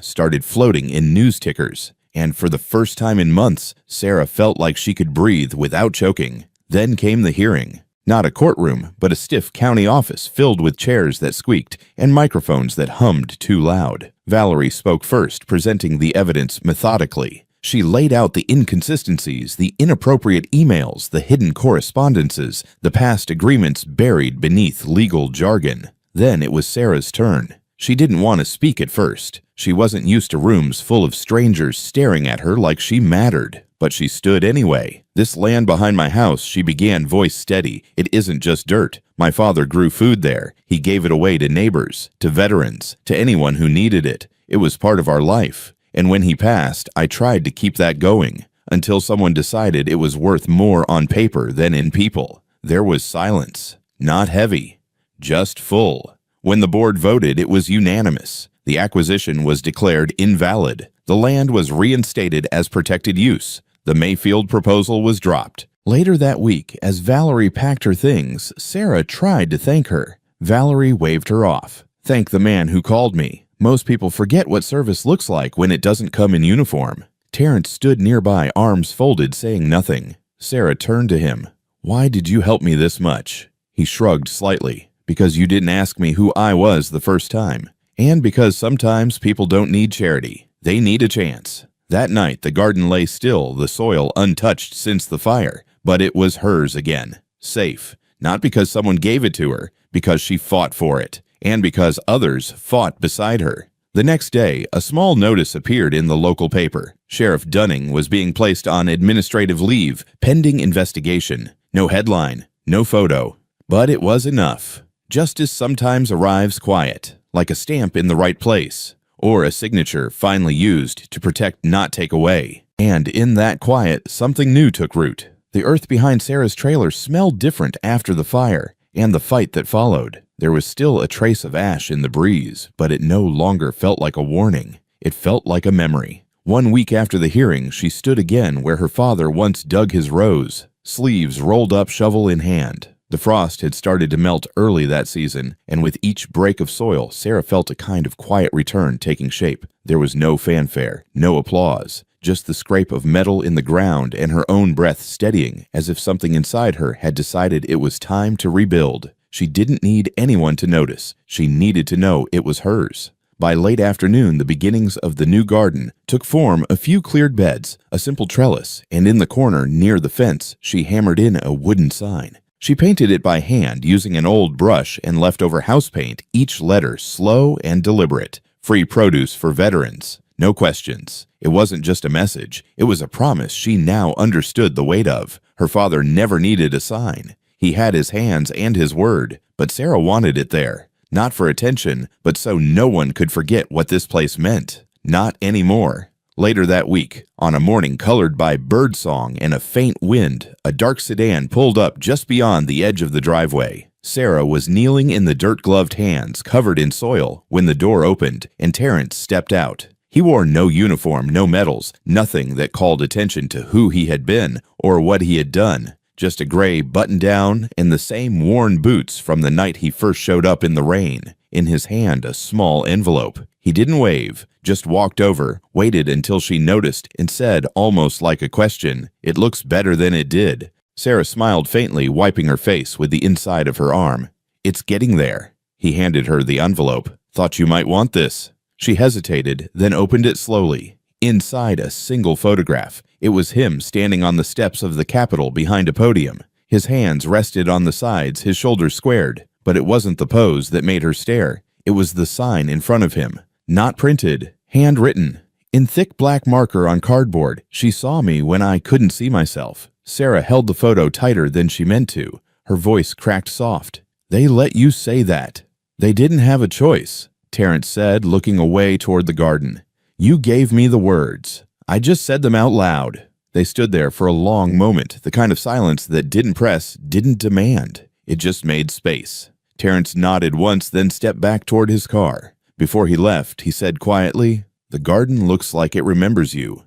started floating in news tickers. And for the first time in months, Sarah felt like she could breathe without choking. Then came the hearing. Not a courtroom, but a stiff county office filled with chairs that squeaked and microphones that hummed too loud. Valerie spoke first, presenting the evidence methodically. She laid out the inconsistencies, the inappropriate emails, the hidden correspondences, the past agreements buried beneath legal jargon. Then it was Sarah's turn. She didn't want to speak at first. She wasn't used to rooms full of strangers staring at her like she mattered. But she stood anyway. "This land behind my house," she began, voice steady. "It isn't just dirt. My father grew food there. He gave it away to neighbors, to veterans, to anyone who needed it. It was part of our life. And when he passed, I tried to keep that going, until someone decided it was worth more on paper than in people. There was silence. Not heavy. Just full. When the board voted, it was unanimous. The acquisition was declared invalid. The land was reinstated as protected use. The Mayfield proposal was dropped. Later that week, as Valerie packed her things, Sarah tried to thank her. Valerie waved her off. "Thank the man who called me. Most people forget what service looks like when it doesn't come in uniform." Terrence stood nearby, arms folded, saying nothing. Sarah turned to him. "Why did you help me this much?" He shrugged slightly. "Because you didn't ask me who I was the first time. And because sometimes people don't need charity. They need a chance." That night, the garden lay still, the soil untouched since the fire, but it was hers again. Safe. Not because someone gave it to her, because she fought for it, and because others fought beside her. The next day, a small notice appeared in the local paper. Sheriff Dunning was being placed on administrative leave, pending investigation. No headline, no photo. But it was enough. Justice sometimes arrives quiet, like a stamp in the right place, or a signature finally used to protect, not take away. And in that quiet, something new took root. The earth behind Sarah's trailer smelled different after the fire and the fight that followed. There was still a trace of ash in the breeze, but it no longer felt like a warning. It felt like a memory. 1 week after the hearing, she stood again where her father once dug his rows, sleeves rolled up, shovel in hand. The frost had started to melt early that season, and with each break of soil, Sarah felt a kind of quiet return taking shape. There was no fanfare, no applause, just the scrape of metal in the ground and her own breath steadying, as if something inside her had decided it was time to rebuild. She didn't need anyone to notice. She needed to know it was hers. By late afternoon, the beginnings of the new garden took form: a few cleared beds, a simple trellis, and in the corner near the fence, she hammered in a wooden sign. She painted it by hand using an old brush and leftover house paint, each letter slow and deliberate. Free produce for veterans. No questions. It wasn't just a message. It was a promise she now understood the weight of. Her father never needed a sign. He had his hands and his word, but Sarah wanted it there. Not for attention, but so no one could forget what this place meant. Not anymore. Later that week, on a morning colored by birdsong and a faint wind, a dark sedan pulled up just beyond the edge of the driveway. Sarah was kneeling in the dirt-gloved hands covered in soil when the door opened and Terrence stepped out. He wore no uniform, no medals, nothing that called attention to who he had been or what he had done. Just a gray button-down and the same worn boots from the night he first showed up in the rain. In his hand, a small envelope. He didn't wave, just walked over, waited until she noticed, and said, almost like a question, "It looks better than it did." Sarah smiled faintly, wiping her face with the inside of her arm. "It's getting there." He handed her the envelope. "Thought you might want this." She hesitated, then opened it slowly. Inside, a single photograph. It was him standing on the steps of the Capitol behind a podium. His hands rested on the sides, his shoulders squared. But it wasn't the pose that made her stare. It was the sign in front of him. Not printed, handwritten. In thick black marker on cardboard, "She saw me when I couldn't see myself." Sarah held the photo tighter than she meant to. Her voice cracked soft. "They let you say that." "They didn't have a choice," Terrence said, looking away toward the garden. "You gave me the words. I just said them out loud." They stood there for a long moment, the kind of silence that didn't press, didn't demand. It just made space. Terrence nodded once, then stepped back toward his car. Before he left, he said quietly, "The garden looks like it remembers you."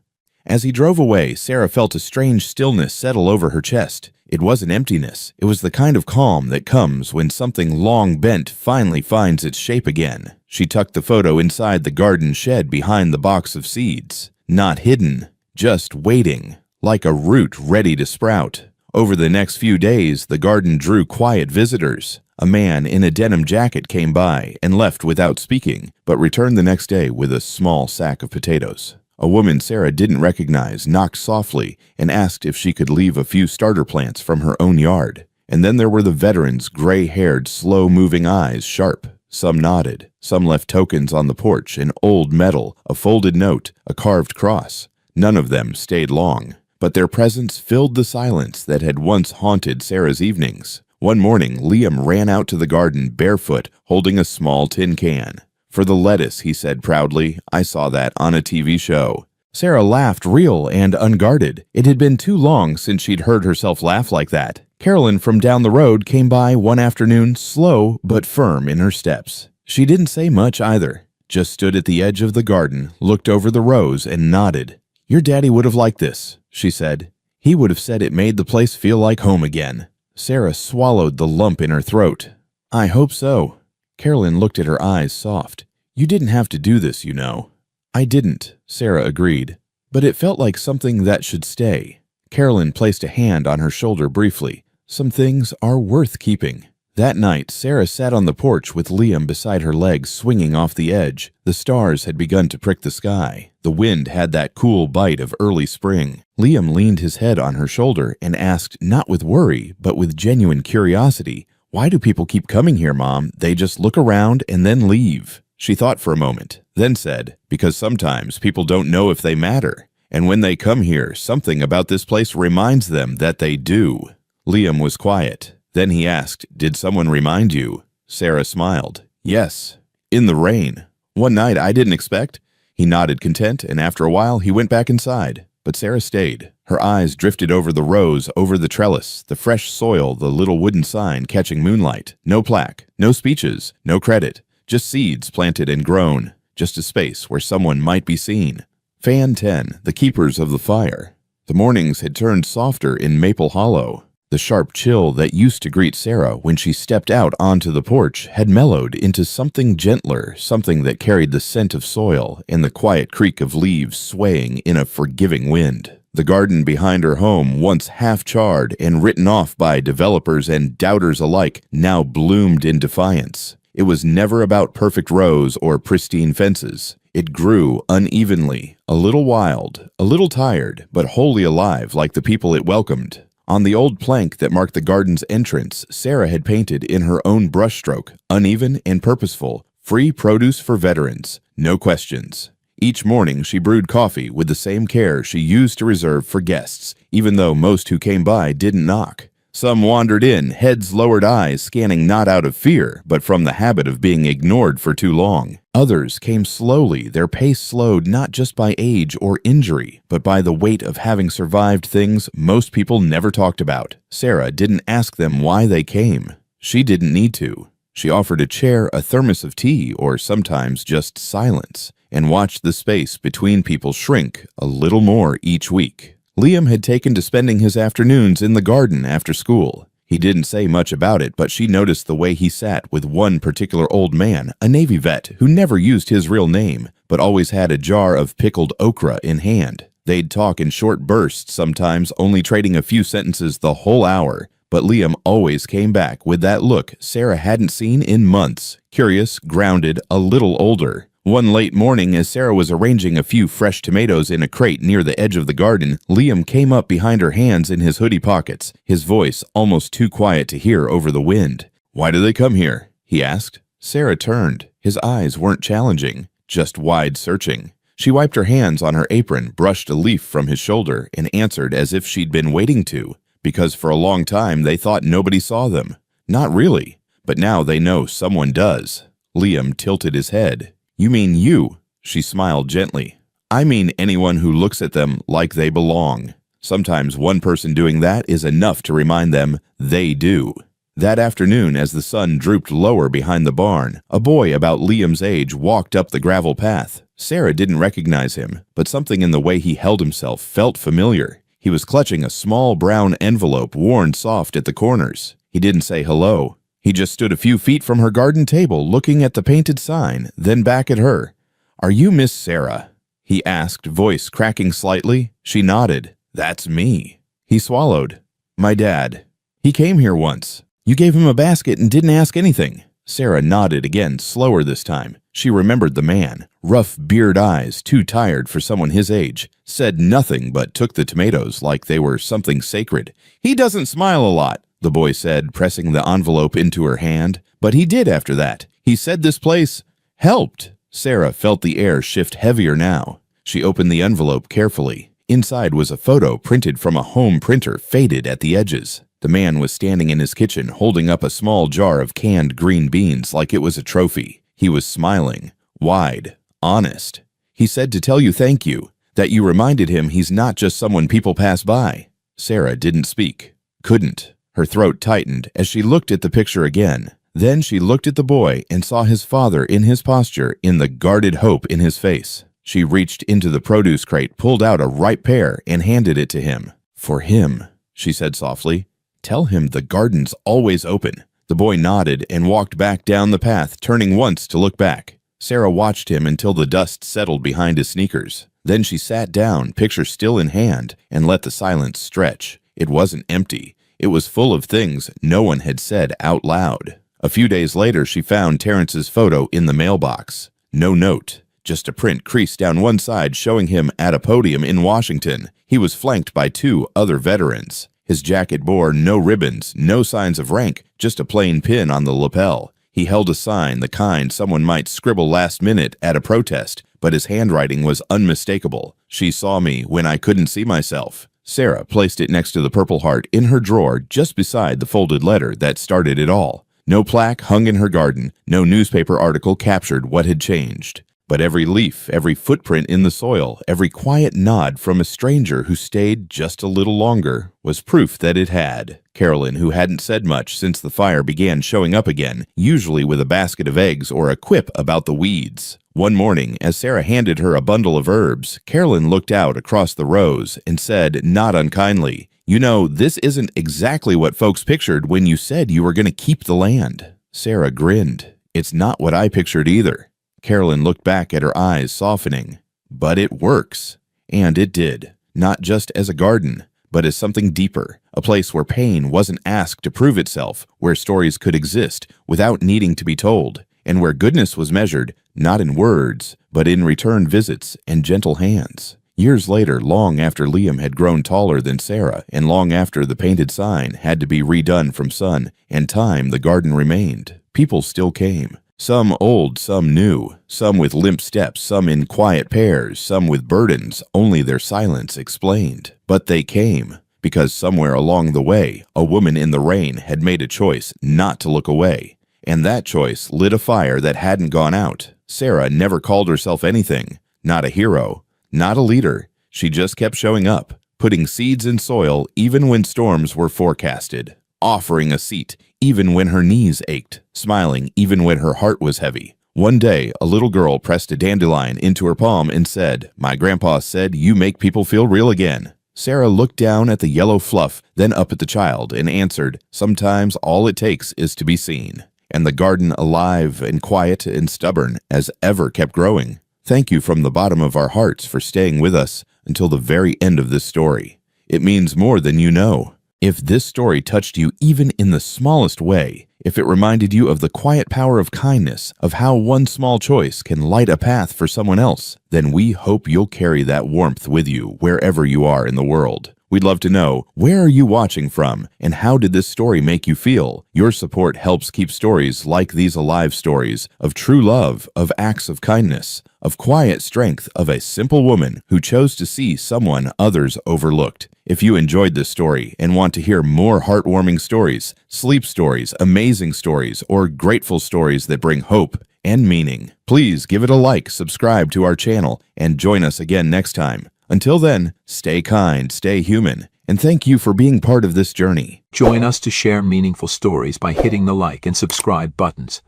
As he drove away, Sarah felt a strange stillness settle over her chest. It wasn't emptiness. It was the kind of calm that comes when something long bent finally finds its shape again. She tucked the photo inside the garden shed behind the box of seeds. Not hidden, just waiting, like a root ready to sprout. Over the next few days, the garden drew quiet visitors. A man in a denim jacket came by and left without speaking, but returned the next day with a small sack of potatoes. A woman Sarah didn't recognize knocked softly and asked if she could leave a few starter plants from her own yard. And then there were the veterans' gray-haired, slow-moving eyes sharp. Some nodded. Some left tokens on the porch, an old medal, a folded note, a carved cross. None of them stayed long, but their presence filled the silence that had once haunted Sarah's evenings. One morning, Liam ran out to the garden barefoot, holding a small tin can. For the lettuce, he said proudly. I saw that on a TV show. Sarah laughed, real and unguarded. It had been too long since she'd heard herself laugh like that. Carolyn from down the road came by one afternoon, slow but firm in her steps. She didn't say much either, just stood at the edge of the garden, looked over the rows, and nodded. Your daddy would have liked this, she said. He would have said it made the place feel like home again. Sarah swallowed the lump in her throat. I hope so. Carolyn looked at her eyes soft. You didn't have to do this, you know. I didn't, Sarah agreed. But it felt like something that should stay. Carolyn placed a hand on her shoulder briefly. Some things are worth keeping. That night, Sarah sat on the porch with Liam beside her legs swinging off the edge. The stars had begun to prick the sky. The wind had that cool bite of early spring. Liam leaned his head on her shoulder and asked, not with worry, but with genuine curiosity, Why do people keep coming here, Mom? They just look around and then leave. She thought for a moment, then said, Because sometimes people don't know if they matter. And when they come here, something about this place reminds them that they do. Liam was quiet. Then he asked, Did someone remind you? Sarah smiled. Yes, in the rain. One night I didn't expect. He nodded content, and after a while he went back inside. But Sarah stayed. Her eyes drifted over the rows, over the trellis, the fresh soil, the little wooden sign catching moonlight. No plaque, no speeches, no credit. Just seeds planted and grown. Just a space where someone might be seen. Fan 10, the keepers of the fire. The mornings had turned softer in Maple Hollow. The sharp chill that used to greet Sarah when she stepped out onto the porch had mellowed into something gentler, something that carried the scent of soil and the quiet creak of leaves swaying in a forgiving wind. The garden behind her home, once half-charred and written off by developers and doubters alike, now bloomed in defiance. It was never about perfect rows or pristine fences. It grew unevenly, a little wild, a little tired, but wholly alive like the people it welcomed. On the old plank that marked the garden's entrance, Sarah had painted in her own brushstroke, uneven and purposeful, free produce for veterans, no questions. Each morning she brewed coffee with the same care she used to reserve for guests, even though most who came by didn't knock. Some wandered in, heads lowered, eyes scanning not out of fear, but from the habit of being ignored for too long. Others came slowly, their pace slowed not just by age or injury, but by the weight of having survived things most people never talked about. Sarah didn't ask them why they came. She didn't need to. She offered a chair, a thermos of tea, or sometimes just silence, and watched the space between people shrink a little more each week. Liam had taken to spending his afternoons in the garden after school. He didn't say much about it, but she noticed the way he sat with one particular old man, a Navy vet who never used his real name, but always had a jar of pickled okra in hand. They'd talk in short bursts sometimes, only trading a few sentences the whole hour. But Liam always came back with that look Sarah hadn't seen in months, curious, grounded, a little older. One late morning, as Sarah was arranging a few fresh tomatoes in a crate near the edge of the garden, Liam came up behind her, hands in his hoodie pockets, his voice almost too quiet to hear over the wind. Why do they come here? He asked. Sarah turned. His eyes weren't challenging, just wide searching. She wiped her hands on her apron, brushed a leaf from his shoulder, and answered as if she'd been waiting to, because for a long time they thought nobody saw them. Not really, but now they know someone does. Liam tilted his head. You mean you? She smiled gently. I mean anyone who looks at them like they belong. Sometimes one person doing that is enough to remind them they do. That afternoon, as the sun drooped lower behind the barn, a boy about Liam's age walked up the gravel path. Sarah didn't recognize him, but something in the way he held himself felt familiar. He was clutching a small brown envelope worn soft at the corners. He didn't say hello. He just stood a few feet from her garden table, looking at the painted sign, then back at her. Are you Miss Sarah? He asked, voice cracking slightly. She nodded. That's me. He swallowed. My dad. He came here once. You gave him a basket and didn't ask anything. Sarah nodded again, slower this time. She remembered the man. Rough beard eyes, too tired for someone his age. Said nothing but took the tomatoes like they were something sacred. He doesn't smile a lot, the boy said, pressing the envelope into her hand. But he did after that. He said this place helped. Sarah felt the air shift heavier now. She opened the envelope carefully. Inside was a photo printed from a home printer, faded at the edges. The man was standing in his kitchen, holding up a small jar of canned green beans like it was a trophy. He was smiling. wide, honest. He said to tell you thank you, that you reminded him he's not just someone people pass by. Sarah didn't speak. Couldn't. Her throat tightened as she looked at the picture again. Then she looked at the boy and saw his father in his posture, in the guarded hope in his face. She reached into the produce crate, pulled out a ripe pear, and handed it to him. For him, she said softly. Tell him the garden's always open. The boy nodded and walked back down the path, turning once to look back. Sarah watched him until the dust settled behind his sneakers. Then she sat down, picture still in hand, and let the silence stretch. It wasn't empty. It was full of things no one had said out loud. A few days later, she found Terrence's photo in the mailbox. No note, just a print creased down one side showing him at a podium in Washington. He was flanked by 2 other veterans. His jacket bore no ribbons, no signs of rank, just a plain pin on the lapel. He held a sign, the kind someone might scribble last minute at a protest, but his handwriting was unmistakable. She saw me when I couldn't see myself. Sarah placed it next to the Purple Heart in her drawer just beside the folded letter that started it all. No plaque hung in her garden, no newspaper article captured what had changed. But every leaf, every footprint in the soil, every quiet nod from a stranger who stayed just a little longer was proof that it had. Carolyn, who hadn't said much since the fire began showing up again, usually with a basket of eggs or a quip about the weeds. One morning, as Sarah handed her a bundle of herbs, Carolyn looked out across the rows and said, not unkindly, "You know, this isn't exactly what folks pictured when you said you were going to keep the land." Sarah grinned. "It's not what I pictured either." Carolyn looked back at her eyes softening. "But it works." And it did. Not just as a garden, but as something deeper. A place where pain wasn't asked to prove itself, where stories could exist without needing to be told, and where goodness was measured not in words, but in return visits and gentle hands. Years later, long after Liam had grown taller than Sarah, and long after the painted sign had to be redone from sun and time, the garden remained. People still came. Some old, some new, some with limp steps, some in quiet pairs, some with burdens only their silence explained. But they came, because somewhere along the way, a woman in the rain had made a choice not to look away. And that choice lit a fire that hadn't gone out. Sarah never called herself anything, not a hero, not a leader. She just kept showing up, putting seeds in soil even when storms were forecasted, offering a seat even when her knees ached, smiling even when her heart was heavy. One day, a little girl pressed a dandelion into her palm and said, "My grandpa said you make people feel real again." Sarah looked down at the yellow fluff, then up at the child, and answered, "Sometimes all it takes is to be seen." And the garden, alive and quiet and stubborn as ever, kept growing. Thank you from the bottom of our hearts for staying with us until the very end of this story. It means more than you know. If this story touched you even in the smallest way, if it reminded you of the quiet power of kindness, of how one small choice can light a path for someone else, then we hope you'll carry that warmth with you wherever you are in the world. We'd love to know, where are you watching from, and how did this story make you feel? Your support helps keep stories like these alive, stories of true love, of acts of kindness, of quiet strength, of a simple woman who chose to see someone others overlooked. If you enjoyed this story and want to hear more heartwarming stories, sleep stories, amazing stories, or grateful stories that bring hope and meaning, please give it a like, subscribe to our channel, and join us again next time. Until then, stay kind, stay human, and thank you for being part of this journey. Join us to share meaningful stories by hitting the like and subscribe buttons.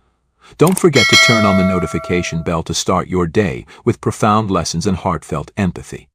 Don't forget to turn on the notification bell to start your day with profound lessons and heartfelt empathy.